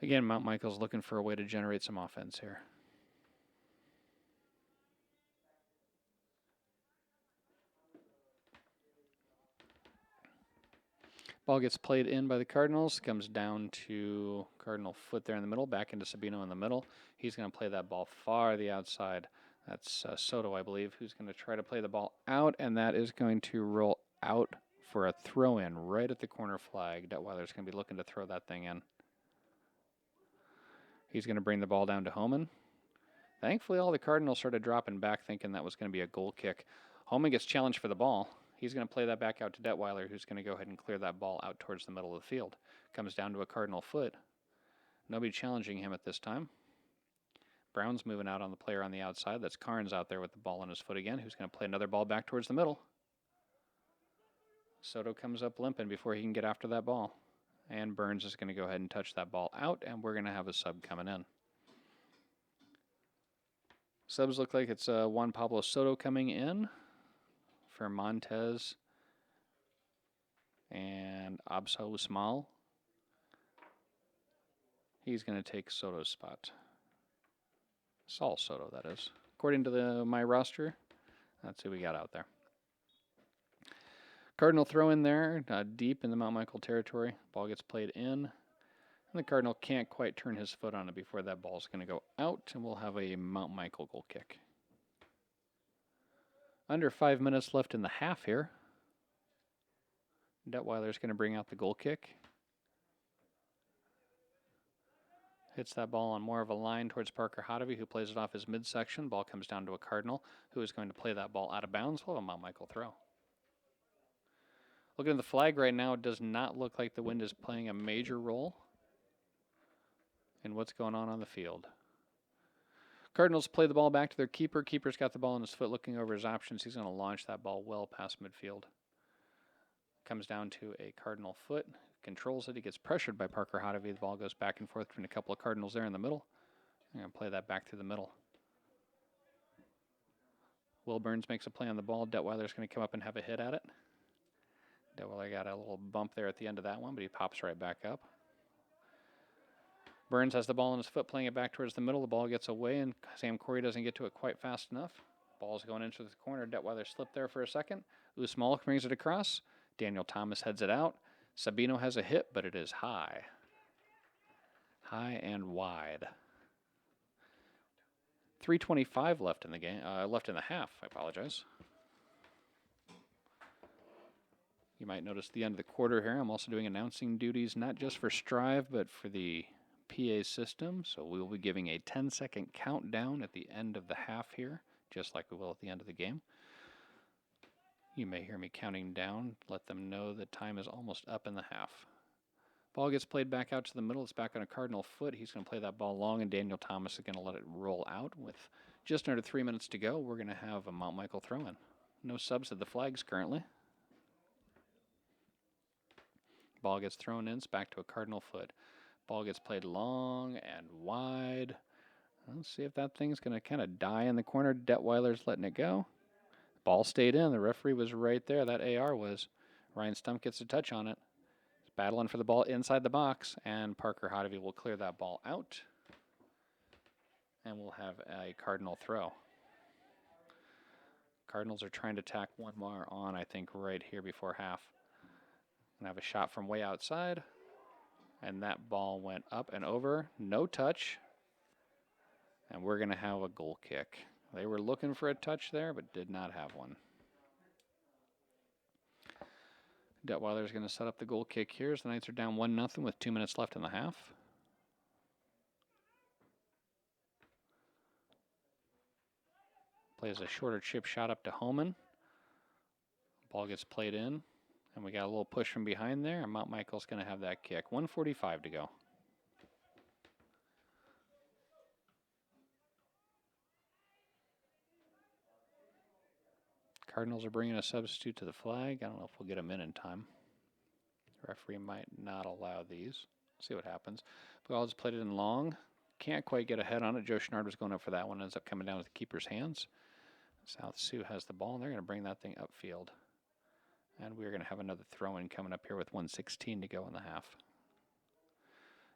B: Again, Mount Michael's looking for a way to generate some offense here. Ball gets played in by the Cardinals, comes down to Cardinal foot there in the middle, back into Sabino in the middle. He's going to play that ball far to the outside. That's Soto, I believe, who's going to try to play the ball out, and that is going to roll out for a throw-in right at the corner flag. Detweiler's going to be looking to throw that thing in. He's going to bring the ball down to Homan. Thankfully, all the Cardinals started dropping back, thinking that was going to be a goal kick. Homan gets challenged for the ball. He's going to play that back out to Detweiler, who's going to go ahead and clear that ball out towards the middle of the field. Comes down to a Cardinal foot. Nobody challenging him at this time. Brown's moving out on the player on the outside. That's Carnes out there with the ball on his foot again, who's going to play another ball back towards the middle. Soto comes up limping before he can get after that ball. And Burns is going to go ahead and touch that ball out, and we're going to have a sub coming in. Subs look like it's Juan Pablo Soto coming in for Montez and Absa Usmal. He's going to take Soto's spot. Saul Soto, that is. According to my roster, that's who we got out there. Cardinal throw in there, deep in the Mount Michael territory. Ball gets played in. And the Cardinal can't quite turn his foot on it before that ball's going to go out, and we'll have a Mount Michael goal kick. Under 5 minutes left in the half here. Detweiler's going to bring out the goal kick. Hits that ball on more of a line towards Parker Hotovy, who plays it off his midsection. Ball comes down to a Cardinal, who is going to play that ball out of bounds. We'll have a Mount Michael throw. Looking at the flag right now, it does not look like the wind is playing a major role in what's going on the field. Cardinals play the ball back to their keeper. Keeper's got the ball on his foot looking over his options. He's going to launch that ball well past midfield. Comes down to a Cardinal foot. Controls it. He gets pressured by Parker Hotovy. The ball goes back and forth between a couple of Cardinals there in the middle. I'm going to play that back through the middle. Will Burns makes a play on the ball. Detweiler's going to come up and have a hit at it. Detweiler got a little bump there at the end of that one, but he pops right back up. Burns has the ball on his foot, playing it back towards the middle. The ball gets away, and Sam Corey doesn't get to it quite fast enough. Ball's going into the corner. Detweiler slipped there for a second. Usmal brings it across. Daniel Thomas heads it out. Sabino has a hit, but it is high. High and wide. 3:25 left in the game. Left in the half. I apologize. You might notice the end of the quarter here. I'm also doing announcing duties, not just for Strive, but for the PA system. So we will be giving a 10-second countdown at the end of the half here, just like we will at the end of the game. You may hear me counting down. Let them know that time is almost up in the half. Ball gets played back out to the middle. It's back on a cardinal foot. He's going to play that ball long, and Daniel Thomas is going to let it roll out. With just under 3 minutes to go, we're going to have a Mount Michael throw-in. No subs at the flags currently. Ball gets thrown in. It's back to a cardinal foot. Ball gets played long and wide. Let's see if that thing's going to kind of die in the corner. Detweiler's letting it go. Ball stayed in. The referee was right there. That AR was. Ryan Stump gets a touch on it. He's battling for the ball inside the box, and Parker Hodevy will clear that ball out. And we'll have a Cardinal throw. Cardinals are trying to tack one more on, I think, right here before half. And have a shot from way outside. And that ball went up and over. No touch. And we're going to have a goal kick. They were looking for a touch there, but did not have one. Detweiler's going to set up the goal kick here as the Knights are down 1-0 with 2 minutes left in the half. Plays a shorter chip shot up to Homan. Ball gets played in. And we got a little push from behind there, and Mount Michael's going to have that kick. 1:45 to go. Cardinals are bringing a substitute to the flag. I don't know if we'll get him in time. The referee might not allow these. See what happens. Ball just played it in long. Can't quite get a head on it. Joe Schnard was going up for that one. Ends up coming down with the keeper's hands. South Sioux has the ball, and they're going to bring that thing upfield. And we're going to have another throw-in coming up here with 1:16 to go in the half.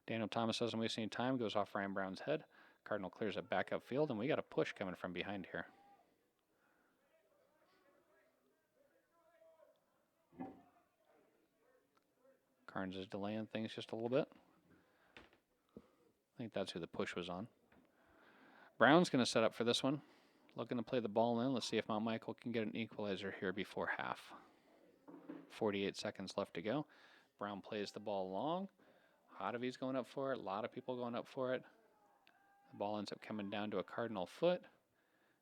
B: Daniel Thomas doesn't waste any time. Goes off Ryan Brown's head. Cardinal clears it back upfield, and we got a push coming from behind here. Carnes is delaying things just a little bit. I think that's who the push was on. Brown's going to set up for this one. Looking to play the ball in. Let's see if Mount Michael can get an equalizer here before half. 48 seconds left to go. Brown plays the ball long. Hodevy's going up for it. A lot of people going up for it. The ball ends up coming down to a cardinal foot.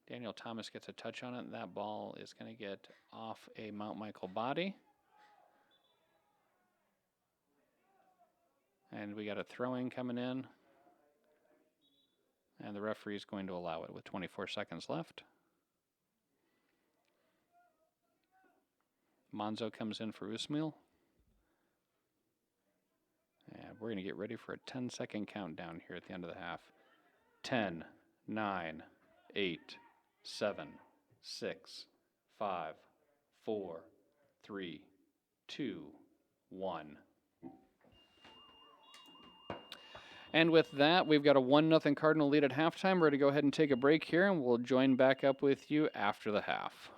B: Daniel Thomas gets a touch on it, and that ball is going to get off a Mount Michael body. And we got a throw-in coming in. And the referee is going to allow it with 24 seconds left. Monzo comes in for Usmil. And we're going to get ready for a 10-second countdown here at the end of the half. 10, 9, 8, 7, 6, 5, 4, 3, 2, 1. And with that, we've got a 1-0 Cardinal lead at halftime. We're going to go ahead and take a break here, and we'll join back up with you after the half.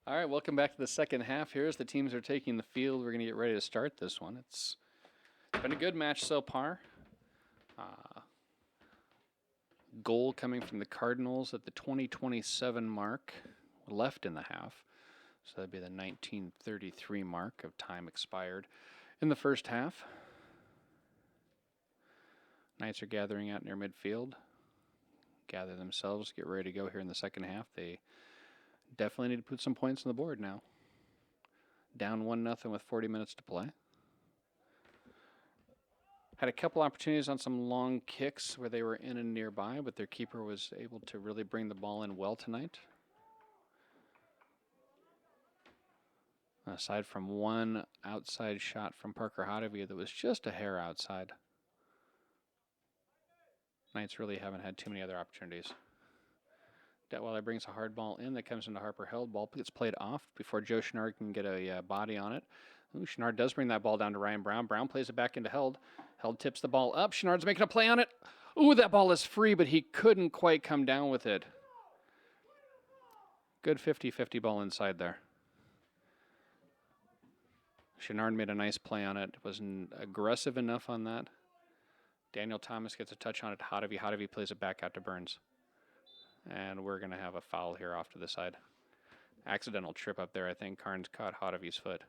B: All right, welcome back to the second half here as the teams are taking the field. We're going to get ready to start this one. It's been a good match so far. Goal coming from the Cardinals at the 20:27 mark, left in the half. So that'd be the 19:33 mark of time expired in the first half. Knights are gathering out near midfield. Gather themselves, get ready to go here in the second half. They definitely need to put some points on the board now. Down 1-0 with 40 minutes to play. Had a couple opportunities on some long kicks where they were in and nearby, but their keeper was able to really bring the ball in well tonight. Aside from one outside shot from Parker Hodevie that was just a hair outside. Knights really haven't had too many other opportunities. Detweiler brings a hard ball in that comes into Harper Held. Ball gets played off before Joe Chenard can get a body on it. Ooh, Chenard does bring that ball down to Ryan Brown. Brown plays it back into Held. Held tips the ball up. Chenard's making a play on it. Ooh, that ball is free, but he couldn't quite come down with it. Good 50-50 ball inside there. Chenard made a nice play on it. Wasn't aggressive enough on that. Daniel Thomas gets a touch on it. Hodevie. Hodevie plays it back out to Burns. And we're going to have a foul here off to the side. Accidental trip up there. I think Carnes caught Hodevie's foot.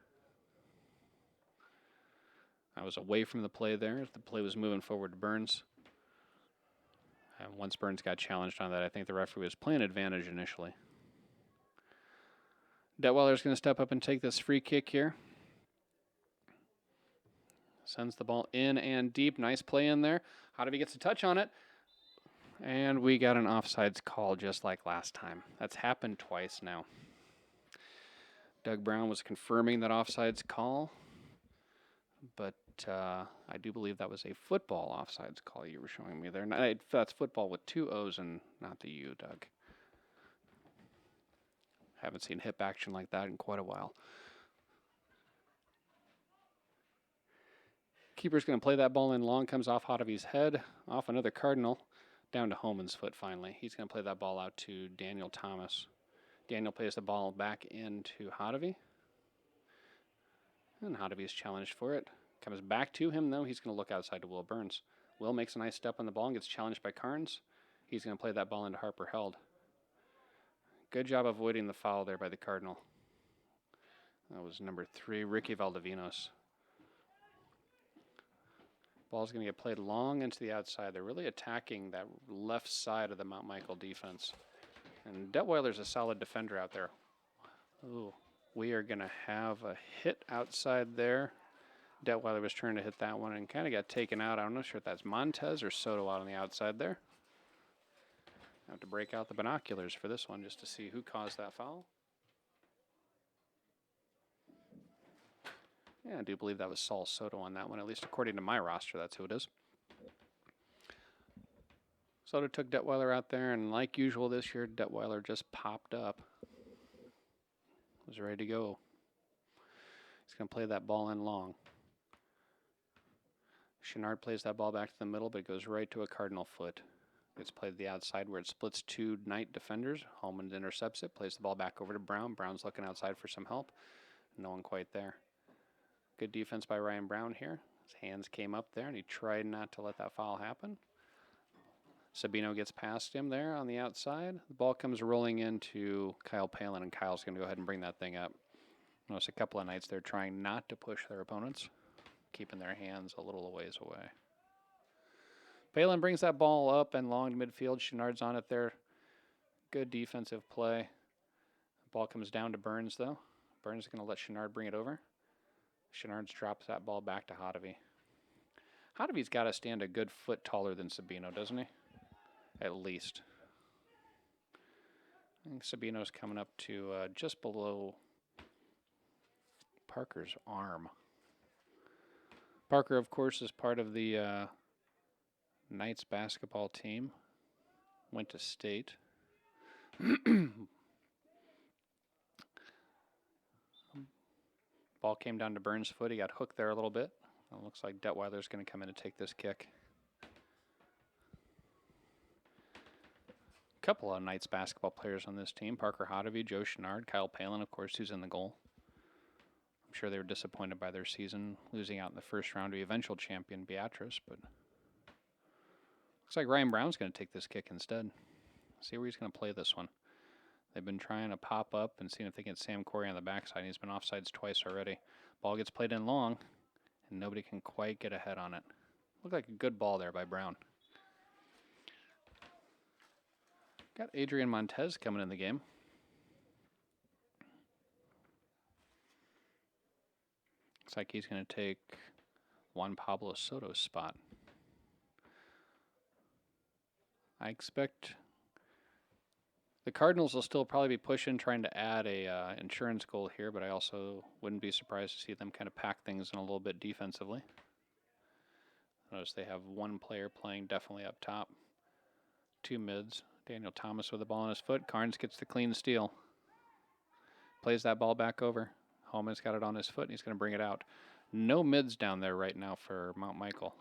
B: I was away from the play there. The play was moving forward to Burns. And once Burns got challenged on that, I think the referee was playing advantage initially. Detweiler's going to step up and take this free kick here. Sends the ball in and deep. Nice play in there. Hodevie gets a touch on it. And we got an offsides call just like last time. That's happened twice now. Doug Brown was confirming that offsides call. But I do believe that was a football offsides call you were showing me there. That's football with two O's and not the U, Doug. Haven't seen hip action like that in quite a while. Keeper's going to play that ball in long. Comes off Hodevie's head. Off another Cardinal. Down to Homan's foot finally. He's going to play that ball out to Daniel Thomas. Daniel plays the ball back into Hodevie. And Hodevie is challenged for it. Comes back to him, though. He's going to look outside to Will Burns. Will makes a nice step on the ball and gets challenged by Carnes. He's going to play that ball into Harper Held. Good job avoiding the foul there by the Cardinal. That was number 3, Ricky Valdivinos. Ball's going to get played long into the outside. They're really attacking that left side of the Mount Michael defense. And Detweiler's a solid defender out there. Ooh, we are going to have a hit outside there. Detweiler was trying to hit that one and kind of got taken out. I'm not sure if that's Montez or Soto out on the outside there. I have to break out the binoculars for this one just to see who caused that foul. Yeah, I do believe that was Saul Soto on that one, at least according to my roster, that's who it is. Soto took Detweiler out there, and like usual this year, Detweiler just popped up. Was ready to go. He's going to play that ball in long. Chenard plays that ball back to the middle, but it goes right to a Cardinal foot. It's played to the outside where it splits two Knight defenders. Holman intercepts it, plays the ball back over to Brown. Brown's looking outside for some help. No one quite there. Good defense by Ryan Brown here. His hands came up there, and he tried not to let that foul happen. Sabino gets past him there on the outside. The ball comes rolling into Kyle Palin, and Kyle's going to go ahead and bring that thing up. Notice a couple of Knights there trying not to push their opponents, keeping their hands a little ways away. Palin brings that ball up and long to midfield. Chenard's on it there. Good defensive play. The ball comes down to Burns, though. Burns is going to let Chenard bring it over. Chenard drops that ball back to Hodevie. Hodevie's got to stand a good foot taller than Sabino, doesn't he? At least. I think Sabino's coming up to just below Parker's arm. Parker, of course, is part of the Knights basketball team. Went to state. Ball came down to Burns' foot. He got hooked there a little bit. It looks like Detweiler's going to come in and take this kick. couple of Knights basketball players on this team. Parker Hodovy, Joe Chenard, Kyle Palin, of course, who's in the goal. I'm sure they were disappointed by their season, losing out in the first round to eventual champion Beatrice, but looks like Ryan Brown's going to take this kick instead. See where he's going to play this one. They've been trying to pop up and seeing if they can get Sam Corey on the backside. He's been offsides twice already. Ball gets played in long, and nobody can quite get ahead on it. Looked like a good ball there by Brown. Got Adrian Montez coming in the game. Looks like he's going to take Juan Pablo Soto's spot. I expect the Cardinals will still probably be pushing, trying to add a insurance goal here, but I also wouldn't be surprised to see them kind of pack things in a little bit defensively. Notice they have one player playing definitely up top. Two mids. Daniel Thomas with the ball on his foot. Carnes gets the clean steal. Plays that ball back over. Holman's got it on his foot, and he's going to bring it out. No mids down there right now for Mount Michael.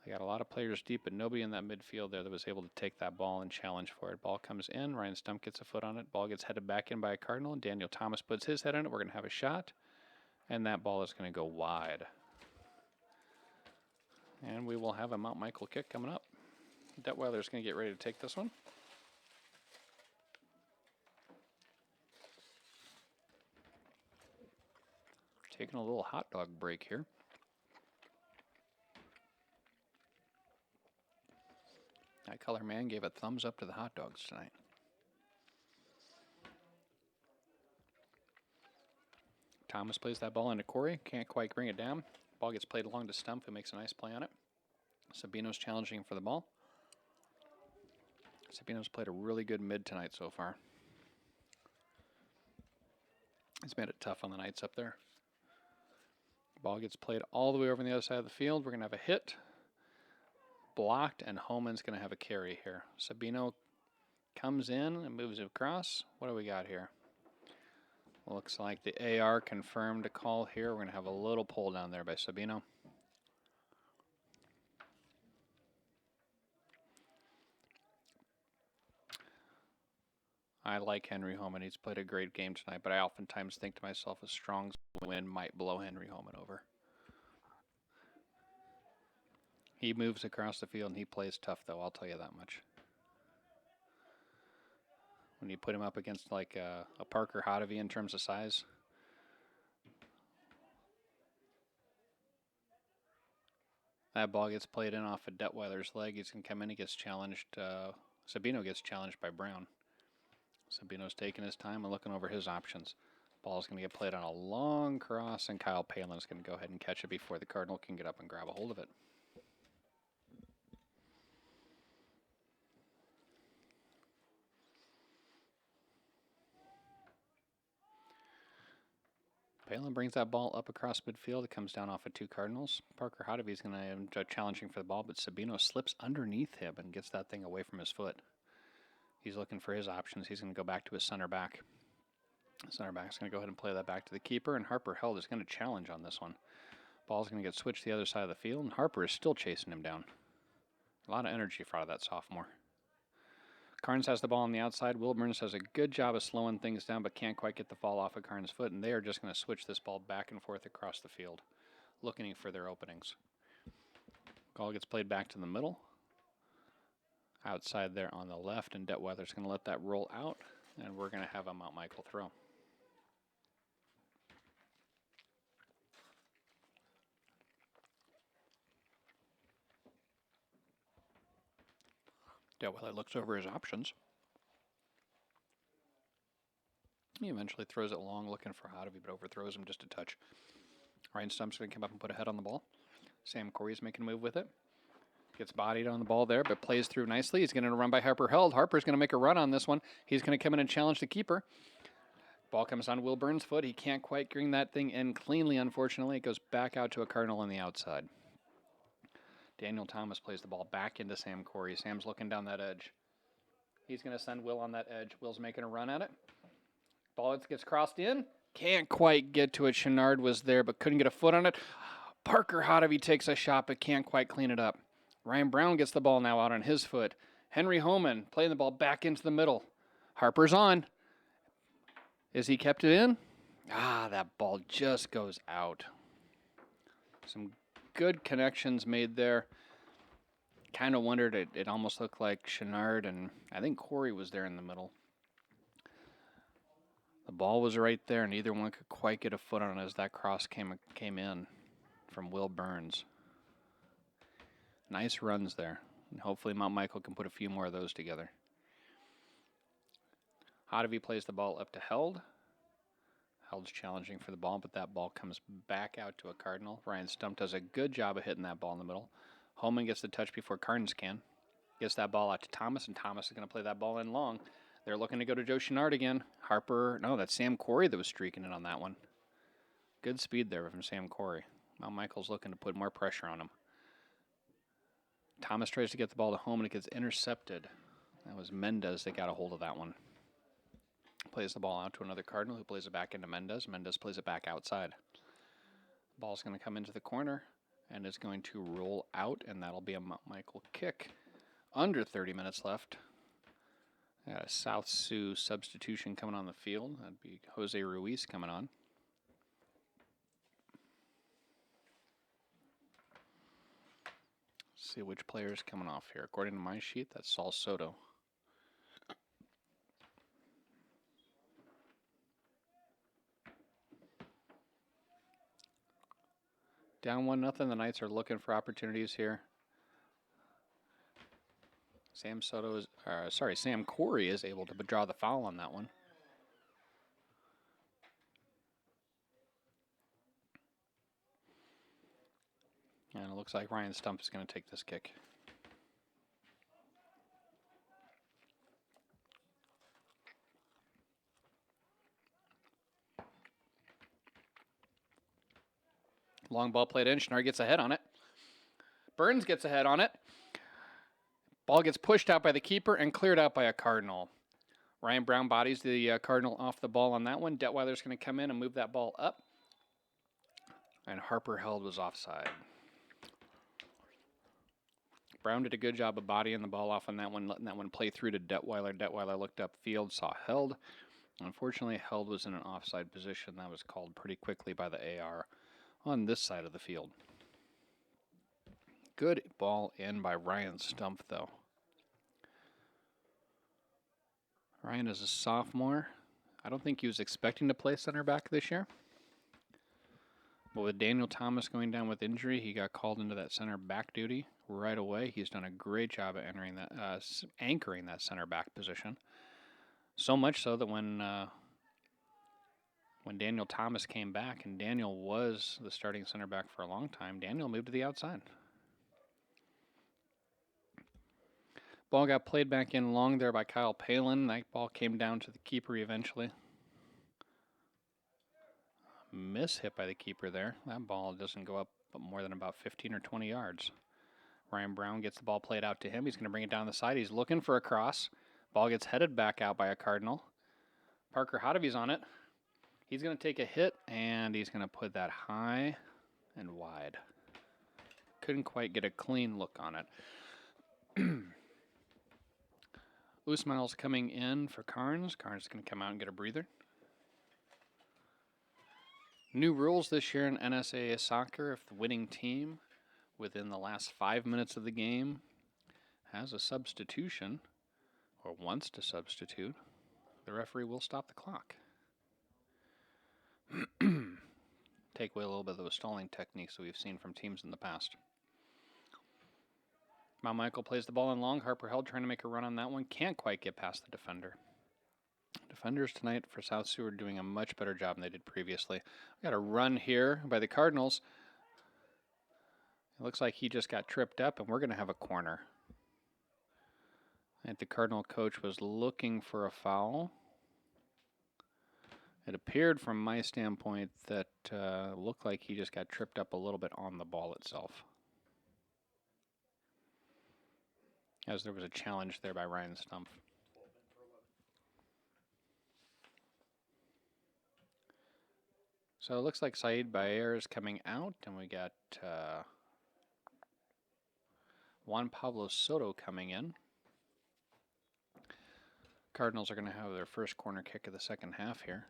B: They got a lot of players deep, but nobody in that midfield there that was able to take that ball and challenge for it. Ball comes in. Ryan Stump gets a foot on it. Ball gets headed back in by a Cardinal. And Daniel Thomas puts his head in it. We're going to have a shot. And that ball is going to go wide. And we will have a Mount Michael kick coming up. Detweiler's going to get ready to take this one. Taking a little hot dog break here. That color man gave a thumbs up to the hot dogs tonight. Thomas plays that ball into Corey. Can't quite bring it down. Ball gets played along to Stump, who makes a nice play on it. Sabino's challenging for the ball. Sabino's played a really good mid tonight so far. He's made it tough on the Knights up there. Ball gets played all the way over on the other side of the field. We're going to have a hit. Blocked, and Holman's going to have a carry here. Sabino comes in and moves it across. What do we got here? Looks like the AR confirmed a call here. We're going to have a little pull down there by Sabino. I like Henry Holman. He's played a great game tonight, but I oftentimes think to myself a strong win might blow Henry Holman over. He moves across the field and he plays tough, though, I'll tell you that much. When you put him up against like a Parker Hodovy in terms of size. That ball gets played in off of Detweiler's leg. He's going to come in. He gets challenged. Sabino gets challenged by Brown. Sabino's taking his time and looking over his options. Ball's going to get played on a long cross, and Kyle Palin's going to go ahead and catch it before the Cardinal can get up and grab a hold of it. Palin brings that ball up across midfield. It comes down off of two Cardinals. Parker Hodovy's going to end up challenging for the ball, but Sabino slips underneath him and gets that thing away from his foot. He's looking for his options. He's going to go back to his center back. Center back's going to go ahead and play that back to the keeper, and Harper Held is going to challenge on this one. Ball's going to get switched to the other side of the field, and Harper is still chasing him down. A lot of energy for out of that sophomore. Carnes has the ball on the outside. Will Burns does a good job of slowing things down, but can't quite get the fall off of Carnes' foot, and they are just going to switch this ball back and forth across the field, looking for their openings. Ball gets played back to the middle. Outside there on the left, and Detweiler's going to let that roll out, and we're going to have a Mount Michael throw. Detweiler looks over his options. He eventually throws it long, looking for Hodovy, but overthrows him just a touch. Ryan Stump's going to come up and put a head on the ball. Sam Corey's making a move with it. Gets bodied on the ball there, but plays through nicely. He's going to run by Harper Held. Harper's going to make a run on this one. He's going to come in and challenge the keeper. Ball comes on Will Burns' foot. He can't quite bring that thing in cleanly, unfortunately. It goes back out to a Cardinal on the outside. Daniel Thomas plays the ball back into Sam Corey. Sam's looking down that edge. He's going to send Will on that edge. Will's making a run at it. Ball gets crossed in. Can't quite get to it. Chenard was there, but couldn't get a foot on it. Parker Hodovy takes a shot, but can't quite clean it up. Ryan Brown gets the ball now out on his foot, Henry Homan playing the ball back into the middle. Harper's on. Is he kept it in? Ah, that ball just goes out. Some good connections made there. Kind of wondered, it almost looked like Chenard, and I think Corey was there in the middle. The ball was right there, and neither one could quite get a foot on it as that cross came in from Will Burns. Nice runs there. And hopefully Mount Michael can put a few more of those together. Hodevy plays the ball up to Held. Held's challenging for the ball, but that ball comes back out to a Cardinal. Ryan Stump does a good job of hitting that ball in the middle. Holman gets the touch before Cardinals can. Gets that ball out to Thomas, and Thomas is going to play that ball in long. They're looking to go to Joe Chenard again. Harper, no, that's Sam Corey that was streaking in on that one. Good speed there from Sam Corey. Mount Michael's looking to put more pressure on him. Thomas tries to get the ball to home, and it gets intercepted. That was Mendez that got a hold of that one. Plays the ball out to another Cardinal, who plays it back into Mendez. Mendez plays it back outside. Ball's going to come into the corner, and it's going to roll out, and that'll be a Mount Michael kick. Under 30 minutes left. Got a South Sioux substitution coming on the field. That'd be Jose Ruiz coming on. Let's see which player is coming off here. According to my sheet, that's Saul Soto. Down 1-0. The Knights are looking for opportunities here. Sam Corey is able to draw the foul on that one. And it looks like Ryan Stump is going to take this kick. Long ball played in. Chenard gets ahead on it. Burns gets ahead on it. Ball gets pushed out by the keeper and cleared out by a Cardinal. Ryan Brown bodies the Cardinal off the ball on that one. Detweiler's going to come in and move that ball up. And Harper Held was offside. Brown did a good job of bodying the ball off on that one, letting that one play through to Detweiler. Detweiler looked upfield, saw Held. Unfortunately, Held was in an offside position. That was called pretty quickly by the AR on this side of the field. Good ball in by Ryan Stump, though. Ryan is a sophomore. I don't think he was expecting to play center back this year. But with Daniel Thomas going down with injury, he got called into that center back duty right away. He's done a great job at anchoring that center back position. So much so that when Daniel Thomas came back, and Daniel was the starting center back for a long time, Daniel moved to the outside. Ball got played back in long there by Kyle Palin. That ball came down to the keeper eventually. Miss hit by the keeper there. That ball doesn't go up more than about 15 or 20 yards. Ryan Brown gets the ball played out to him. He's going to bring it down the side. He's looking for a cross. Ball gets headed back out by a Cardinal. Parker Hodevy's on it. He's going to take a hit, and he's going to put that high and wide. Couldn't quite get a clean look on it. Usmanel's coming in for Carnes. Carnes is going to come out and get a breather. New rules this year in NSAA soccer. If the winning team, within the last 5 minutes of the game, has a substitution or wants to substitute, the referee will stop the clock. Take away a little bit of those stalling techniques that we've seen from teams in the past. Mount Michael plays the ball in long. Harper Held trying to make a run on that one. Can't quite get past the defender. Defenders tonight for South Sioux are doing a much better job than they did previously. We got a run here by the Cardinals. It looks like he just got tripped up, and we're going to have a corner. I think the Cardinal coach was looking for a foul. It appeared from my standpoint that looked like he just got tripped up a little bit on the ball itself, as there was a challenge there by Ryan Stump. So it looks like Saeed Bayer is coming out, and we got Juan Pablo Soto coming in. Cardinals are going to have their first corner kick of the second half here.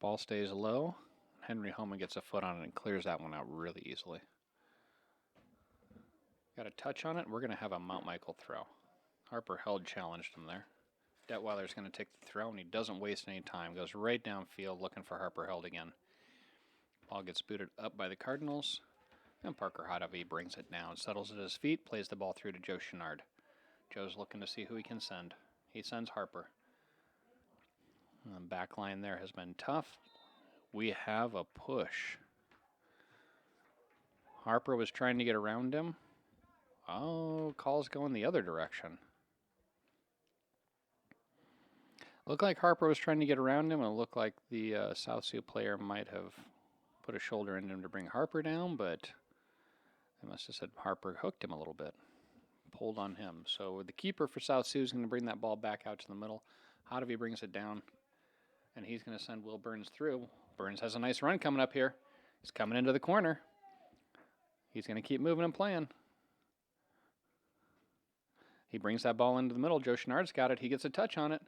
B: Ball stays low. Henry Holman gets a foot on it and clears that one out really easily. Got a touch on it. We're going to have a Mount Michael throw. Harper Held challenged him there. Detweiler's going to take the throw, and he doesn't waste any time. Goes right downfield looking for Harper Held again. Ball gets booted up by the Cardinals, and Parker Hotovy brings it down. Settles at his feet, plays the ball through to Joe Chenard. Joe's looking to see who he can send. He sends Harper. The back line there has been tough. We have a push. Harper was trying to get around him. Oh, call's going the other direction. Looked like Harper was trying to get around him, and it looked like the South Sioux player might have put a shoulder in him to bring Harper down, but they must have said Harper hooked him a little bit, pulled on him. So the keeper for South Sioux is going to bring that ball back out to the middle. Hotovy brings it down, and he's going to send Will Burns through. Burns has a nice run coming up here. He's coming into the corner. He's going to keep moving and playing. He brings that ball into the middle. Joe Chenard's got it. He gets a touch on it.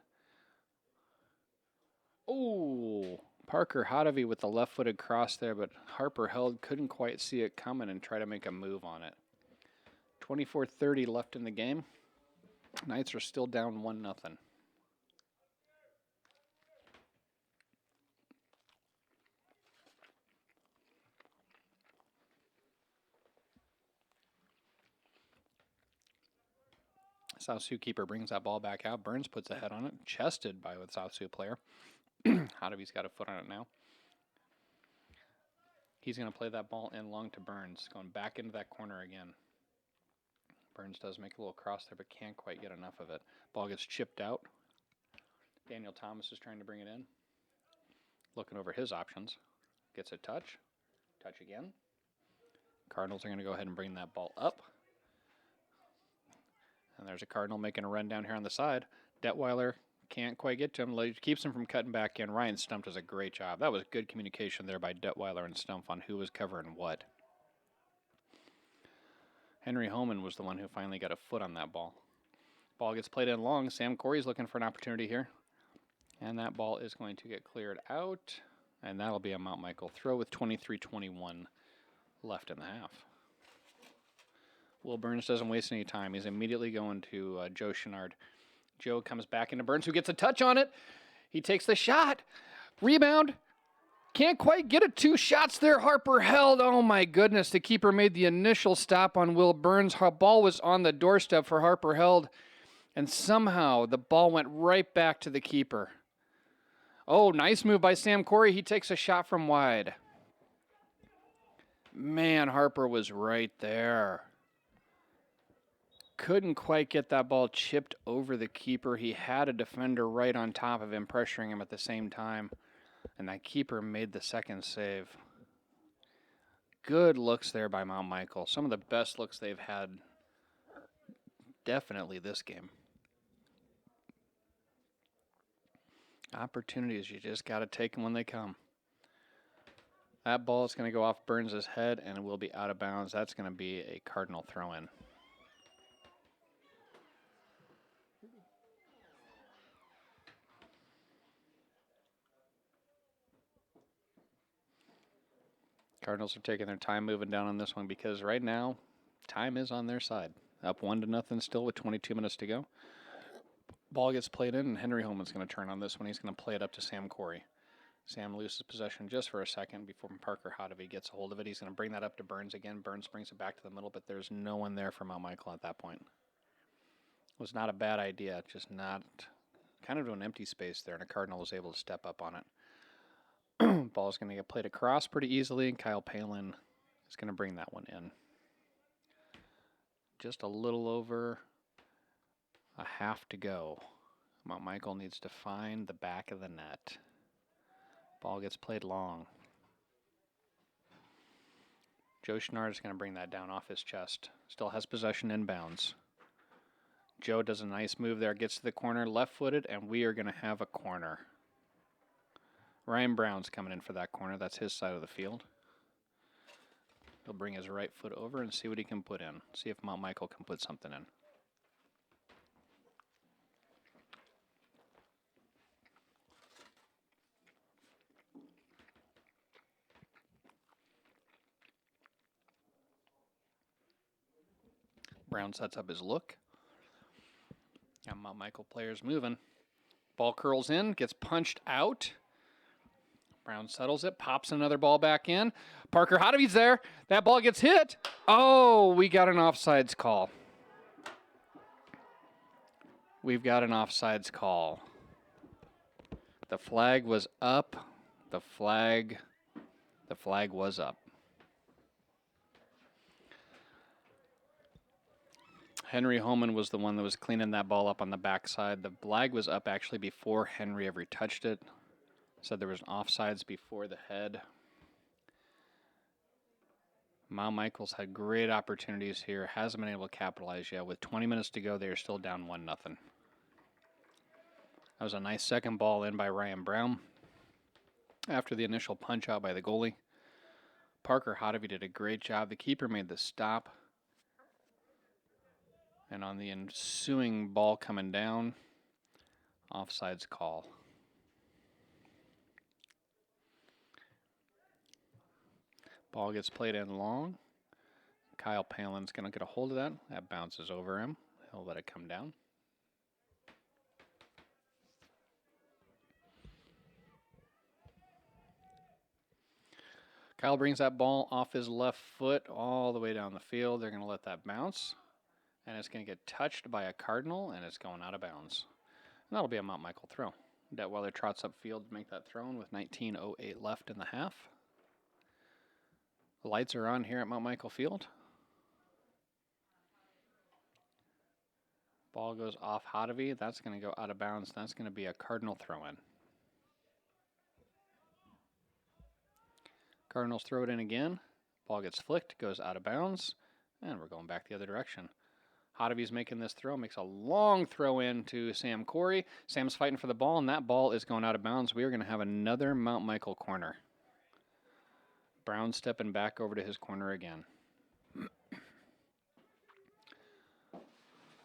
B: Oh, Parker Hotovy with the left-footed cross there, but Harper Held couldn't quite see it coming and try to make a move on it. 24:30 left in the game. Knights are still down 1-0. South Sioux keeper brings that ball back out. Burns puts a head on it, chested by the South Sioux player. Hotovy's got a foot on it now. He's going to play that ball in long to Burns, going back into that corner again. Burns does make a little cross there, but can't quite get enough of it. Ball gets chipped out. Daniel Thomas is trying to bring it in. Looking over his options. Gets a touch. Touch again. Cardinals are going to go ahead and bring that ball up. And there's a Cardinal making a run down here on the side. Detweiler can't quite get to him. Keeps him from cutting back in. Ryan Stump does a great job. That was good communication there by Detweiler and Stump on who was covering what. Henry Holman was the one who finally got a foot on that ball. Ball gets played in long. Sam Corey's looking for an opportunity here. And that ball is going to get cleared out. And that'll be a Mount Michael throw with 23:21 left in the half. Will Burns doesn't waste any time. He's immediately going to Joe Chenard. Joe comes back into Burns, who gets a touch on it. He takes the shot. Rebound. Can't quite get it. 2 shots there. Harper Held. Oh, my goodness. The keeper made the initial stop on Will Burns. Her ball was on the doorstep for Harper Held, and somehow the ball went right back to the keeper. Oh, nice move by Sam Corey. He takes a shot from wide. Man, Harper was right there. Couldn't quite get that ball chipped over the keeper. He had a defender right on top of him, pressuring him at the same time. And that keeper made the second save. Good looks there by Mount Michael. Some of the best looks they've had definitely this game. Opportunities, you just got to take them when they come. That ball is going to go off Burns' head and it will be out of bounds. That's going to be a Cardinal throw-in. Cardinals are taking their time moving down on this one because right now, time is on their side. Up 1-0 still with 22 minutes to go. Ball gets played in, and Henry Holman's going to turn on this one. He's going to play it up to Sam Corey. Sam loses possession just for a second before Parker Hotovy gets a hold of it. He's going to bring that up to Burns again. Burns brings it back to the middle, but there's no one there for Mount Michael at that point. It was not a bad idea, just not kind of to an empty space there, and a Cardinal was able to step up on it. Ball's going to get played across pretty easily, and Kyle Palin is going to bring that one in. Just a little over a half to go. Mount Michael needs to find the back of the net. Ball gets played long. Joe Chenard is going to bring that down off his chest. Still has possession inbounds. Joe does a nice move there, gets to the corner, left-footed, and we are going to have a corner. Ryan Brown's coming in for that corner. That's his side of the field. He'll bring his right foot over and see what he can put in. See if Mount Michael can put something in. Brown sets up his look. Got Mount Michael players moving. Ball curls in, gets punched out. Brown settles it, pops another ball back in. Parker Hodavy's there. That ball gets hit. Oh, we got an offsides call. We've got an offsides call. The flag was up. The flag was up. Henry Holman was the one that was cleaning that ball up on the backside. The flag was up actually before Henry ever touched it. Said there was an offsides before the head. Mount Michael's had great opportunities here. Hasn't been able to capitalize yet. With 20 minutes to go, they are still down 1-0. That was a nice second ball in by Ryan Brown. After the initial punch out by the goalie, Parker Hodavy did a great job. The keeper made the stop. And on the ensuing ball coming down, offsides call. Ball gets played in long. Kyle Palin's going to get a hold of that. That bounces over him. He'll let it come down. Kyle brings that ball off his left foot all the way down the field. They're going to let that bounce. And it's going to get touched by a Cardinal, and it's going out of bounds. And that'll be a Mount Michael throw. Detweiler trots upfield to make that throw with 19:08 left in the half. The lights are on here at Mount Michael Field. Ball goes off Hodavy. That's going to go out of bounds. That's going to be a Cardinal throw-in. Cardinals throw it in again. Ball gets flicked, goes out of bounds, and we're going back the other direction. Hodavy's making this throw, makes a long throw in to Sam Corey. Sam's fighting for the ball, and that ball is going out of bounds. We are going to have another Mount Michael corner. Brown stepping back over to his corner again.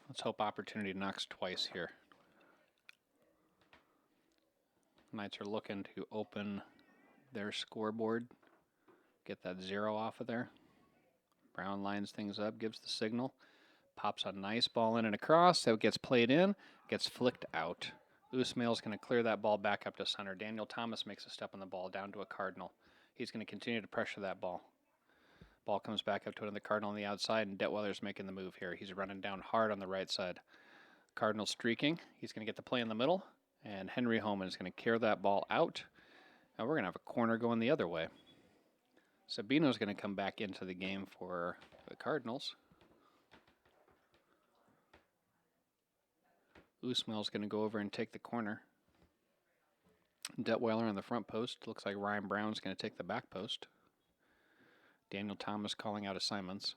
B: Let's hope opportunity knocks twice here. Knights are looking to open their scoreboard. Get that 0 off of there. Brown lines things up, gives the signal. Pops a nice ball in and across. So it gets played in, gets flicked out. Usmail's going to clear that ball back up to center. Daniel Thomas makes a step on the ball down to a Cardinal. He's going to continue to pressure that ball. Ball comes back up to another Cardinal on the outside, and Detweiler's making the move here. He's running down hard on the right side. Cardinal streaking. He's going to get the play in the middle, and Henry Holman is going to carry that ball out. And we're going to have a corner going the other way. Sabino's going to come back into the game for the Cardinals. Usmail's going to go over and take the corner. Detweiler on the front post. Looks like Ryan Brown's going to take the back post. Daniel Thomas calling out assignments.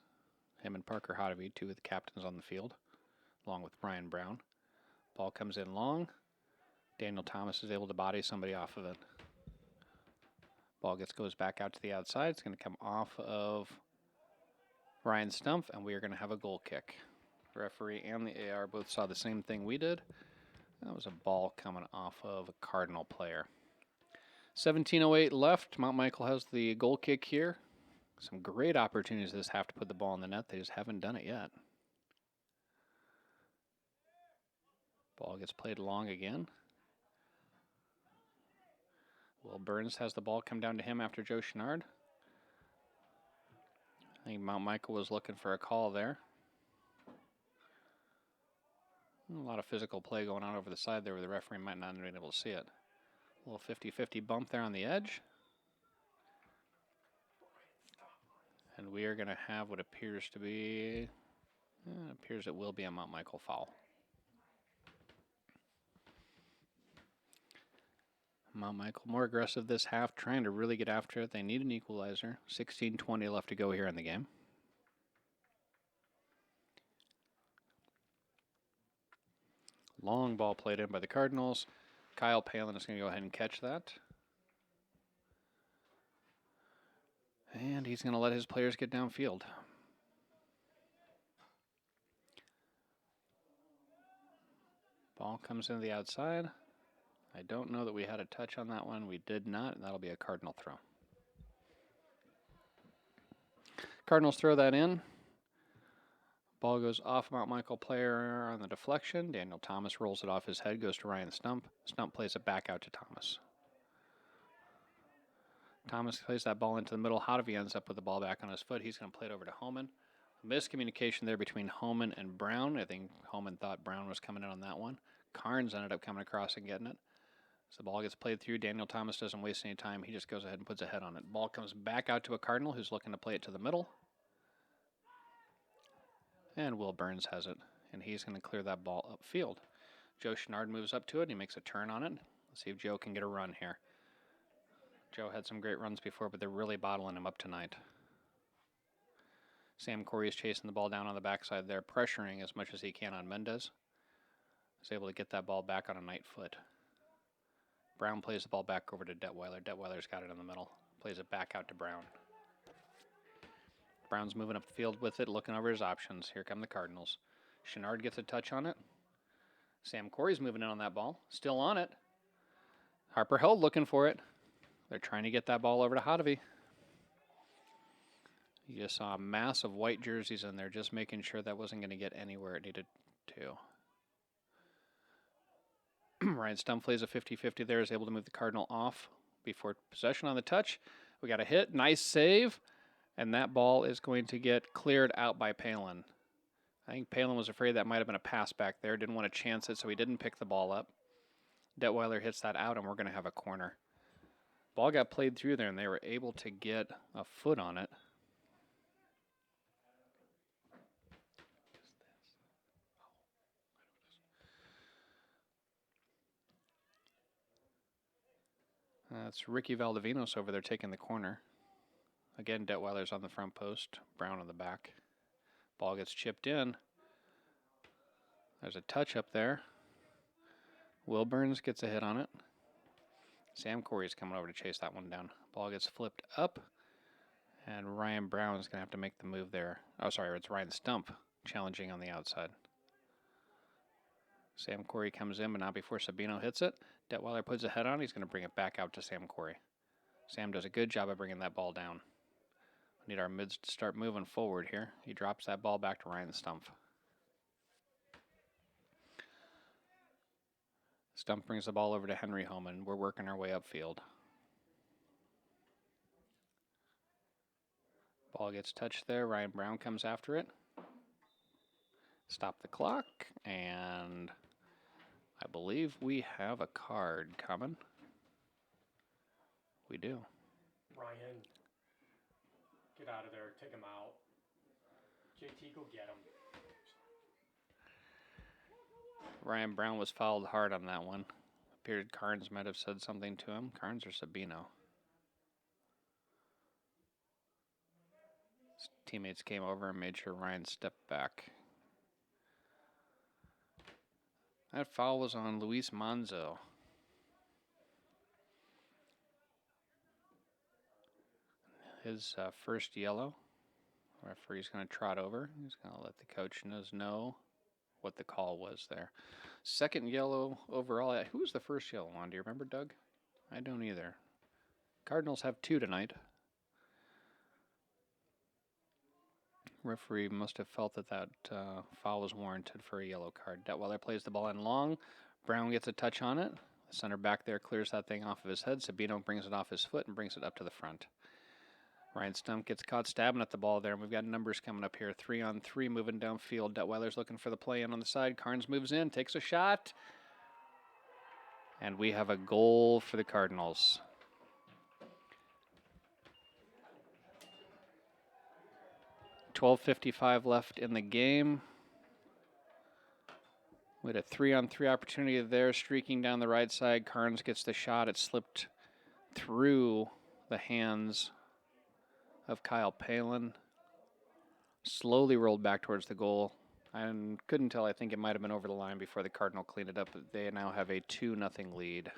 B: Him and Parker Hodavy, two of the captains on the field, along with Ryan Brown. Ball comes in long. Daniel Thomas is able to body somebody off of it. Ball goes back out to the outside. It's going to come off of Ryan Stumpf, and we are going to have a goal kick. The referee and the AR both saw the same thing we did. That was a ball coming off of a Cardinal player. 17:08 left. Mount Michael has the goal kick here. Some great opportunities this half to put the ball in the net. They just haven't done it yet. Ball gets played long again. Will Burns has the ball come down to him after Joe Chenard. I think Mount Michael was looking for a call there. A lot of physical play going on over the side there where the referee might not have been able to see it. A little 50-50 bump there on the edge. And we are going to have what appears to be, it will be a Mount Michael foul. Mount Michael more aggressive this half, trying to really get after it. They need an equalizer. 16:20 left to go here in the game. Long ball played in by the Cardinals. Kyle Palin is going to go ahead and catch that. And he's going to let his players get downfield. Ball comes into the outside. I don't know that we had a touch on that one. We did not, and that'll be a Cardinal throw. Cardinals throw that in. Ball goes off Mount Michael player on the deflection. Daniel Thomas rolls it off his head, goes to Ryan Stump. Stump plays it back out to Thomas. Thomas plays that ball into the middle. Hotovy ends up with the ball back on his foot. He's going to play it over to Homan. Miscommunication there between Homan and Brown. I think Homan thought Brown was coming in on that one. Carnes ended up coming across and getting it. So the ball gets played through. Daniel Thomas doesn't waste any time. He just goes ahead and puts a head on it. Ball comes back out to a Cardinal who's looking to play it to the middle. And Will Burns has it. And he's going to clear that ball upfield. Joe Chenard moves up to it. He makes a turn on it. Let's see if Joe can get a run here. Joe had some great runs before, but they're really bottling him up tonight. Sam Corey is chasing the ball down on the backside there, pressuring as much as he can on Mendez. He's able to get that ball back on a night foot. Brown plays the ball back over to Detweiler. Detweiler's got it in the middle. Plays it back out to Brown. Brown's moving up the field with it, looking over his options. Here come the Cardinals. Chenard gets a touch on it. Sam Corey's moving in on that ball. Still on it. Harper Held looking for it. They're trying to get that ball over to Hotovy. You just saw a mass of white jerseys in there, just making sure that wasn't going to get anywhere it needed to. Ryan Stump plays a 50-50 there, is able to move the Cardinal off before possession on the touch. We got a hit, nice save, and that ball is going to get cleared out by Palin. I think Palin was afraid that might have been a pass back there, didn't want to chance it, so he didn't pick the ball up. Detweiler hits that out, and we're going to have a corner. Ball got played through there, and they were able to get a foot on it. That's Ricky Valdivinos over there taking the corner. Again, Detweiler's on the front post, Brown on the back. Ball gets chipped in. There's a touch up there. Will Burns gets a hit on it. Sam Corey's coming over to chase that one down. Ball gets flipped up, and Ryan Brown's going to have to make the move there. Oh, sorry, it's Ryan Stump challenging on the outside. Sam Corey comes in, but not before Sabino hits it. Detweiler puts a head on. He's going to bring it back out to Sam Corey. Sam does a good job of bringing that ball down. We need our mids to start moving forward here. He drops that ball back to Ryan Stump. Stump brings the ball over to Henry Homan. We're working our way upfield. Ball gets touched there. Ryan Brown comes after it. Stop the clock, and I believe we have a card coming. We do.
C: Ryan, get out of there. Take him out. JT, go get him.
B: Ryan Brown was fouled hard on that one. Appeared Carnes might have said something to him. Carnes or Sabino? His teammates came over and made sure Ryan stepped back. That foul was on Luis Manzo. His first yellow. Referee's going to trot over. He's going to let the coach know what the call was there. Second yellow overall. Who was the first yellow on? Do you remember, Doug? I don't either. Cardinals have 2 tonight. Referee must have felt that foul was warranted for a yellow card. Detweiler plays the ball in long. Brown gets a touch on it. The center back there clears that thing off of his head. Sabino brings it off his foot and brings it up to the front. Ryan Stump gets caught stabbing at the ball there, and we've got numbers coming up here. 3-on-3 moving downfield. Detweiler's looking for the play in on the side. Carnes moves in, takes a shot. And we have a goal for the Cardinals. .12:55 left in the game. We had a 3-on-3 opportunity there, streaking down the right side. Carnes gets the shot. It slipped through the hands of Kyle Palin. Slowly rolled back towards the goal. I couldn't tell. I think it might have been over the line before the Cardinal cleaned it up. They now have a 2-0 lead.
C: It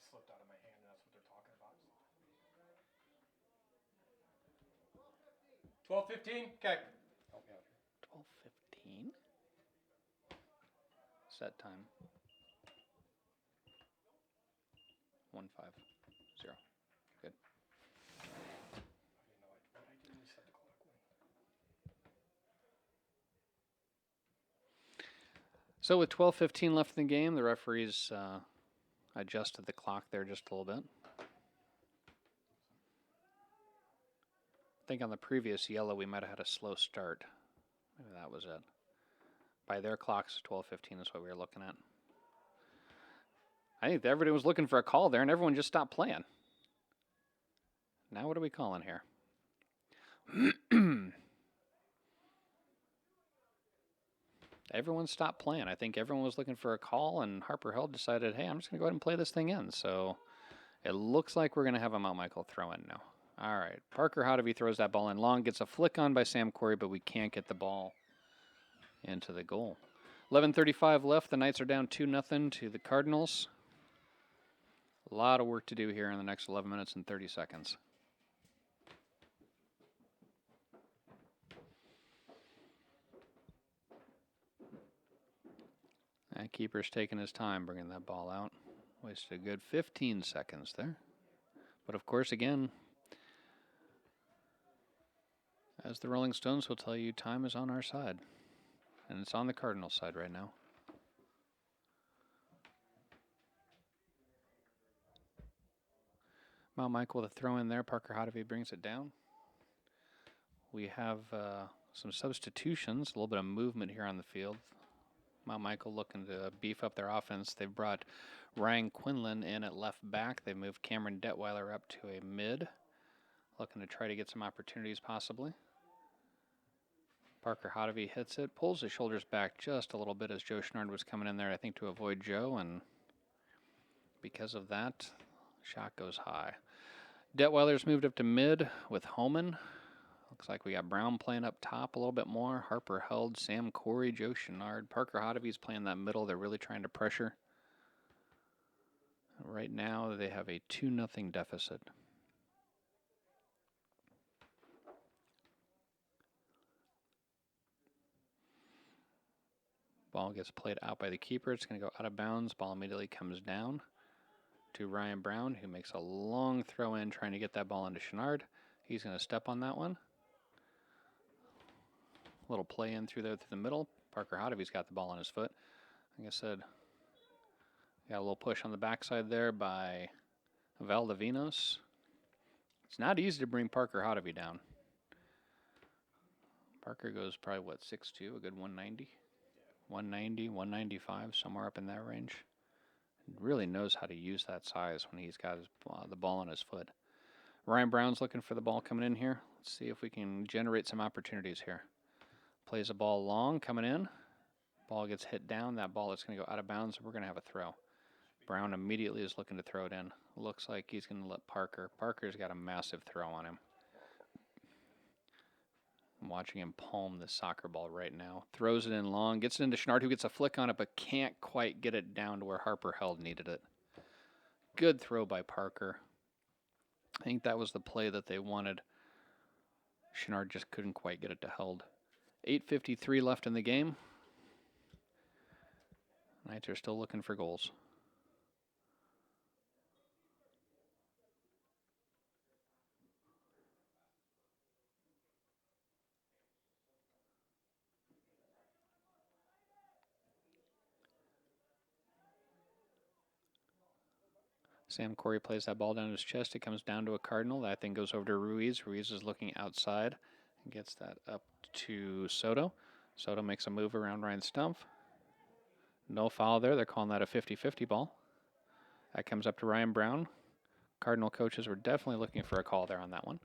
C: slipped out of my hand, and that's what they're talking about. 12:15. Okay. Help me out here.
B: 12:15. Set time. 150. Good.
C: I didn't reset the clock.
B: So with 12:15 left in the game, the referees adjusted the clock there just a little bit. I think on the previous yellow we might have had a slow start. Maybe that was it. By their clocks, 12:15 is what we were looking at. I think everybody was looking for a call there, and everyone just stopped playing. Now what are we calling here? Everyone stopped playing. I think everyone was looking for a call, and Harper Held decided, hey, I'm just going to go ahead and play this thing in. So it looks like we're going to have a Mount Michael throw in now. All right. Parker Hodovy throws that ball in long, gets a flick on by Sam Corey, but we can't get the ball into the goal. 11:35 left. The Knights are down 2-0 to the Cardinals. A lot of work to do here in the next 11 minutes and 30 seconds. That keeper's taking his time bringing that ball out. Wasted a good 15 seconds there. But of course, again, as the Rolling Stones will tell you, time is on our side. And it's on the Cardinals' side right now. Mount Michael with a throw in there. Parker Hodovy brings it down. We have some substitutions, a little bit of movement here on the field. Mount Michael looking to beef up their offense. They've brought Ryan Quinlan in at left back. They've moved Cameron Detweiler up to a mid, looking to try to get some opportunities possibly. Parker Hodovy hits it, pulls his shoulders back just a little bit as Joe Schnard was coming in there, I think, to avoid Joe, and because of that, shot goes high. Detweiler's moved up to mid with Homan. Looks like we got Brown playing up top a little bit more. Harper Held, Sam Corey, Joe Schnard. Parker Hodovy's playing that middle. They're really trying to pressure. Right now, they have a 2-0 deficit. Ball gets played out by the keeper. It's going to go out of bounds. Ball immediately comes down to Ryan Brown, who makes a long throw in trying to get that ball into Schnard. He's going to step on that one. Little play in through the middle. Parker Hodovy's got the ball on his foot. Like I said, got a little push on the backside there by Valdivinos. It's not easy to bring Parker Hodovy down. Parker goes probably, 6'2", a good 190? 190, 195, somewhere up in that range. Really knows how to use that size when he's got the ball on his foot. Ryan Brown's looking for the ball coming in here. Let's see if we can generate some opportunities here. Plays a ball long, coming in. Ball gets hit down. That ball is going to go out of bounds. We're going to have a throw. Brown immediately is looking to throw it in. Looks like he's going to let Parker. Parker's got a massive throw on him. I'm watching him palm the soccer ball right now. Throws it in long. Gets it into Schnard, who gets a flick on it, but can't quite get it down to where Harper Held needed it. Good throw by Parker. I think that was the play that they wanted. Schnard just couldn't quite get it to Held. 8:53 left in the game. Knights are still looking for goals. Sam Corey plays that ball down his chest. It comes down to a Cardinal. That thing goes over to Ruiz. Ruiz is looking outside and gets that up to Soto. Soto makes a move around Ryan Stumpf. No foul there. They're calling that a 50-50 ball. That comes up to Ryan Brown. Cardinal coaches were definitely looking for a call there on that one.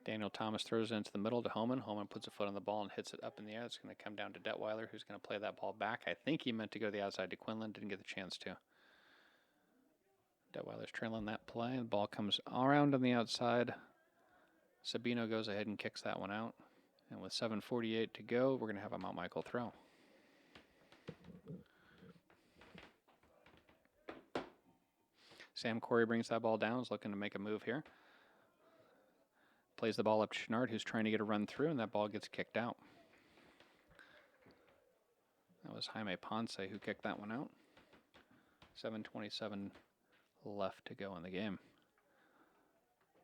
B: Daniel Thomas throws it into the middle to Homan. Homan puts a foot on the ball and hits it up in the air. It's going to come down to Detweiler, who's going to play that ball back. I think he meant to go to the outside to Quinlan. Didn't get the chance to. Detweiler's trailing that play. The ball comes around on the outside. Sabino goes ahead and kicks that one out. And with 7:48 to go, we're going to have a Mount Michael throw. Sam Corey brings that ball down, is looking to make a move here. Plays the ball up to Schnard, who's trying to get a run through, and that ball gets kicked out. That was Jaime Ponce who kicked that one out. 7:27 left to go in the game.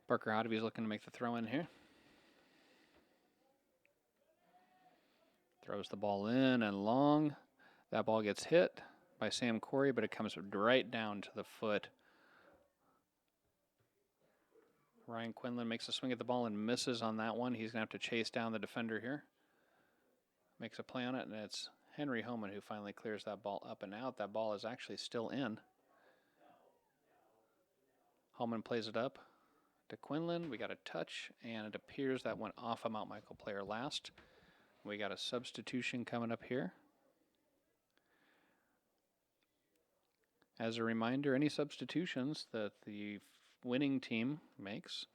B: Parker Hoddeby's looking to make the throw in here. Throws the ball in and long. That ball gets hit by Sam Corey, but it comes right down to the foot. Ryan Quinlan makes a swing at the ball and misses on that one. He's going to have to chase down the defender here. Makes a play on it, and it's Henry Homan who finally clears that ball up and out. That ball is actually still in. Homan plays it up to Quinlan. We got a touch, and it appears that went off a Mount Michael player last. We got a substitution coming up here. As a reminder, any substitutions that the winning team makes,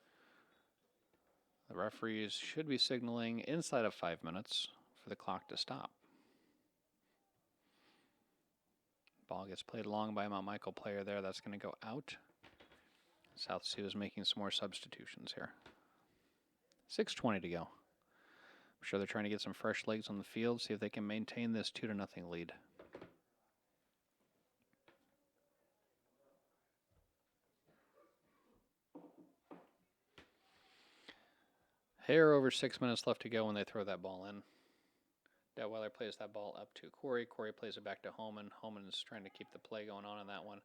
B: the referees should be signaling inside of 5 minutes for the clock to stop. Ball gets played long by a Mount Michael player there. That's going to go out. South Sioux is making some more substitutions here. 6:20 to go. I'm sure they're trying to get some fresh legs on the field, see if they can maintain this 2-0 lead. Hair over 6 minutes left to go when they throw that ball in. Detweiler plays that ball up to Corey. Corey plays it back to Homan. Homan's trying to keep the play going on that one.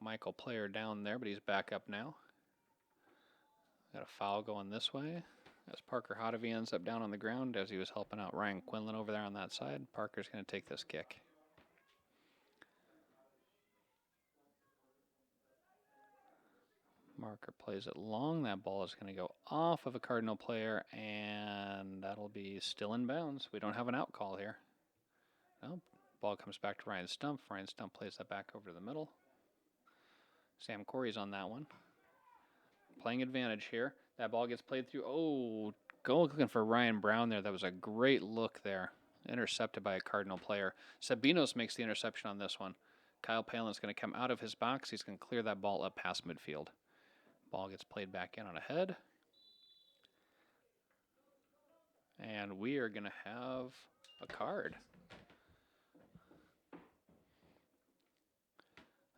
B: Michael player down there, but he's back up now. Got a foul going this way as Parker Hodevy ends up down on the ground as he was helping out Ryan Quinlan over there on that side. Parker's going to take this kick. Marker plays it long. That ball is going to go off of a Cardinal player, and that'll be still in bounds. We don't have an out call here. No, ball comes back to Ryan Stump. Ryan Stump plays that back over to the middle. Sam Corey's on that one. Playing advantage here. That ball gets played through. Oh, go looking for Ryan Brown there. That was a great look there. Intercepted by a Cardinal player. Sabinos makes the interception on this one. Kyle Palin's going to come out of his box. He's going to clear that ball up past midfield. Ball gets played back in on a head. And we are going to have a card.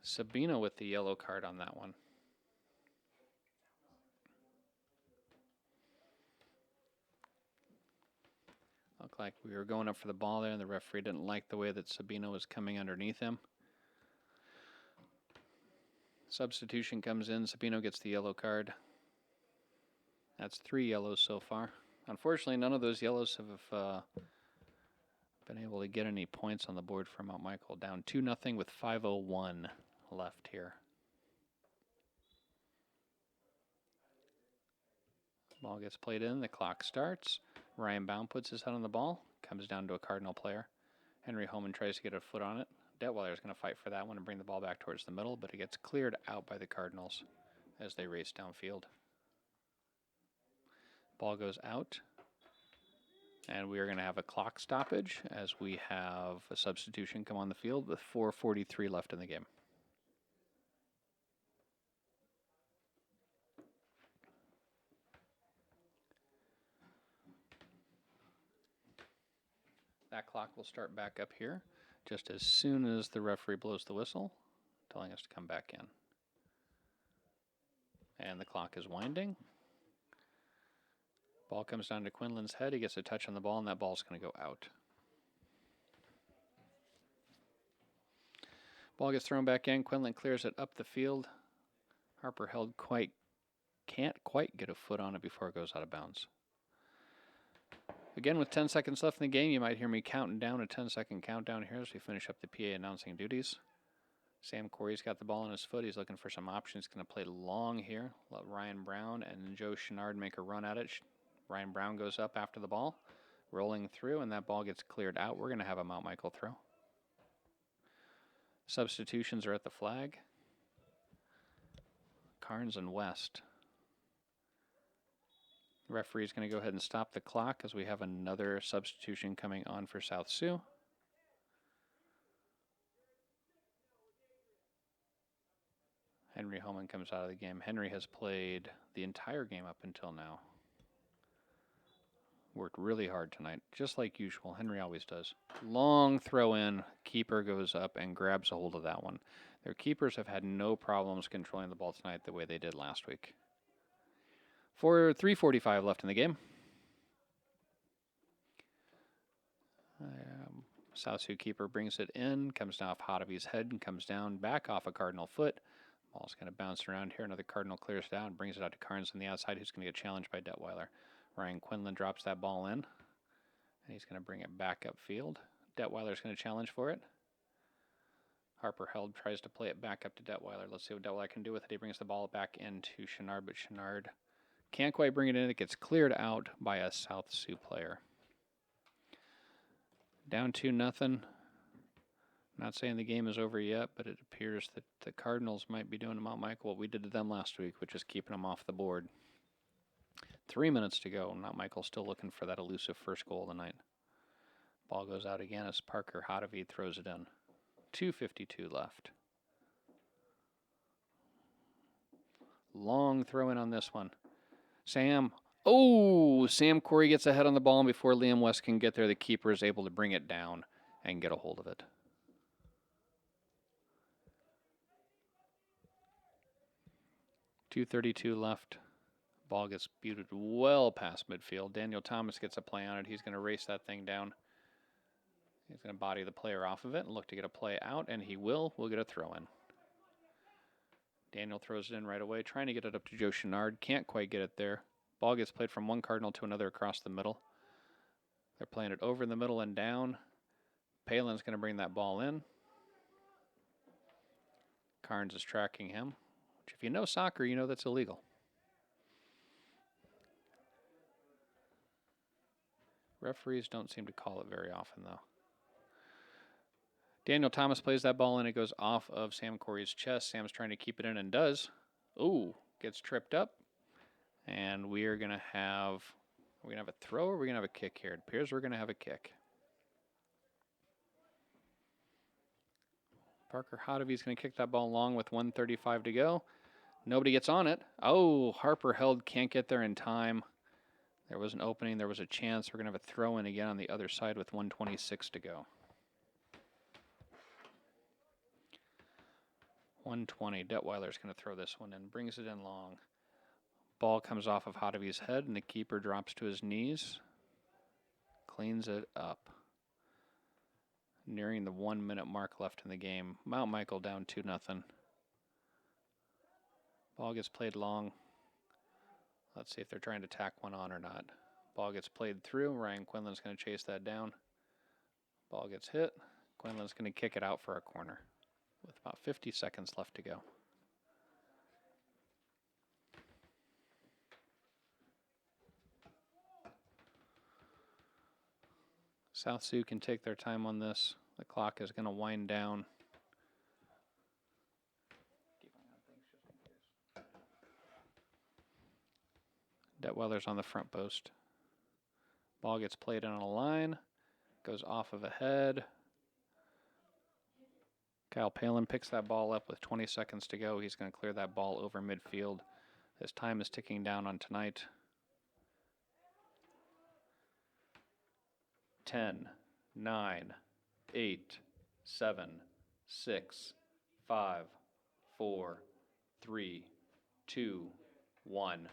B: Sabino with the yellow card on that one. Looked like we were going up for the ball there, and the referee didn't like the way that Sabino was coming underneath him. Substitution comes in. Sabino gets the yellow card. That's 3 yellows so far. Unfortunately, none of those yellows have been able to get any points on the board for Mount Michael. Down 2-0 with 5:01 left here. Ball gets played in. The clock starts. Ryan Baum puts his head on the ball. Comes down to a Cardinal player. Henry Homan tries to get a foot on it. Detweiler is going to fight for that one and bring the ball back towards the middle, but it gets cleared out by the Cardinals as they race downfield. Ball goes out, and we are going to have a clock stoppage as we have a substitution come on the field with 4:43 left in the game. That clock will start back up here just as soon as the referee blows the whistle, telling us to come back in. And the clock is winding. Ball comes down to Quinlan's head. He gets a touch on the ball, and that ball's going to go out. Ball gets thrown back in. Quinlan clears it up the field. Harper can't quite get a foot on it before it goes out of bounds. Again, with 10 seconds left in the game, you might hear me counting down a 10-second countdown here as we finish up the PA announcing duties. Sam Corey's got the ball on his foot. He's looking for some options. Going to play long here. Let Ryan Brown and Joe Chenard make a run at it. Ryan Brown goes up after the ball, rolling through, and that ball gets cleared out. We're going to have a Mount Michael throw. Substitutions are at the flag. Carnes and West. The referee's going to go ahead and stop the clock as we have another substitution coming on for South Sioux. Henry Homan comes out of the game. Henry has played the entire game up until now. Worked really hard tonight, just like usual. Henry always does. Long throw in. Keeper goes up and grabs a hold of that one. Their keepers have had no problems controlling the ball tonight the way they did last week. 3:45 left in the game. South Sioux keeper brings it in, comes down off Hodavy's head and comes down back off a Cardinal foot. Ball's going to bounce around here. Another Cardinal clears down, brings it out to Carnes on the outside, who's going to get challenged by Detweiler. Ryan Quinlan drops that ball in, and he's going to bring it back upfield. Detweiler's going to challenge for it. Harper Held tries to play it back up to Detweiler. Let's see what Detweiler can do with it. He brings the ball back into Chenard, but Chenard can't quite bring it in. It gets cleared out by a South Sioux player. Down 2-0. Not saying the game is over yet, but it appears that the Cardinals might be doing to Mount Michael what we did to them last week, which is keeping them off the board. 3 minutes to go. Mount Michael still looking for that elusive first goal of the night. Ball goes out again as Parker Hodavy throws it in. 2:52 left. Long throw in on this one. Sam Corey gets ahead on the ball, and before Liam West can get there, the keeper is able to bring it down and get a hold of it. .232 left. Ball gets booted well past midfield. Daniel Thomas gets a play on it. He's going to race that thing down. He's going to body the player off of it and look to get a play out, and he will. We'll get a throw in. Daniel throws it in right away, trying to get it up to Joe Chenard. Can't quite get it there. Ball gets played from one Cardinal to another across the middle. They're playing it over the middle and down. Palin's going to bring that ball in. Carnes is tracking him, which if you know soccer, you know that's illegal. Referees don't seem to call it very often, though. Daniel Thomas plays that ball in. It goes off of Sam Corey's chest. Sam's trying to keep it in and does. Ooh, gets tripped up. And we are going to have a throw or we're going to have a kick here? It appears we're going to have a kick. Parker Hodavy's going to kick that ball long with 1:35 to go. Nobody gets on it. Oh, Harper Held can't get there in time. There was an opening. There was a chance. We're going to have a throw in again on the other side with 1:26 to go. 1:20. Detweiler's going to throw this one in. Brings it in long. Ball comes off of Hodavy's head, and the keeper drops to his knees. Cleans it up. Nearing the 1 minute mark left in the game. Mount Michael down 2-0. Ball gets played long. Let's see if they're trying to tack one on or not. Ball gets played through. Ryan Quinlan's going to chase that down. Ball gets hit. Quinlan's going to kick it out for a corner with about 50 seconds left to go. South Sioux can take their time on this. The clock is going to wind down. Detweiler's on the front post. Ball gets played in on a line. Goes off of a head. Kyle Palin picks that ball up with 20 seconds to go. He's going to clear that ball over midfield. His time is ticking down on tonight. 10, 9, 8, 7, 6, 5, 4, 3, 2, 1.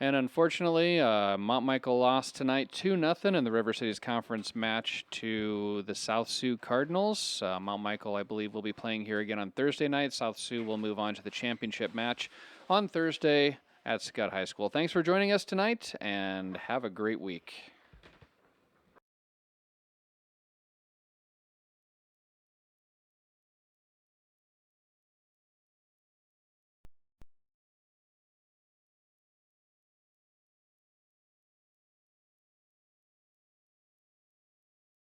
B: And unfortunately, Mount Michael lost tonight 2-0 in the River Cities Conference match to the South Sioux Cardinals. Mount Michael, I believe, will be playing here again on Thursday night. South Sioux will move on to the championship match on Thursday at Scott High School. Thanks for joining us tonight, and have a great week.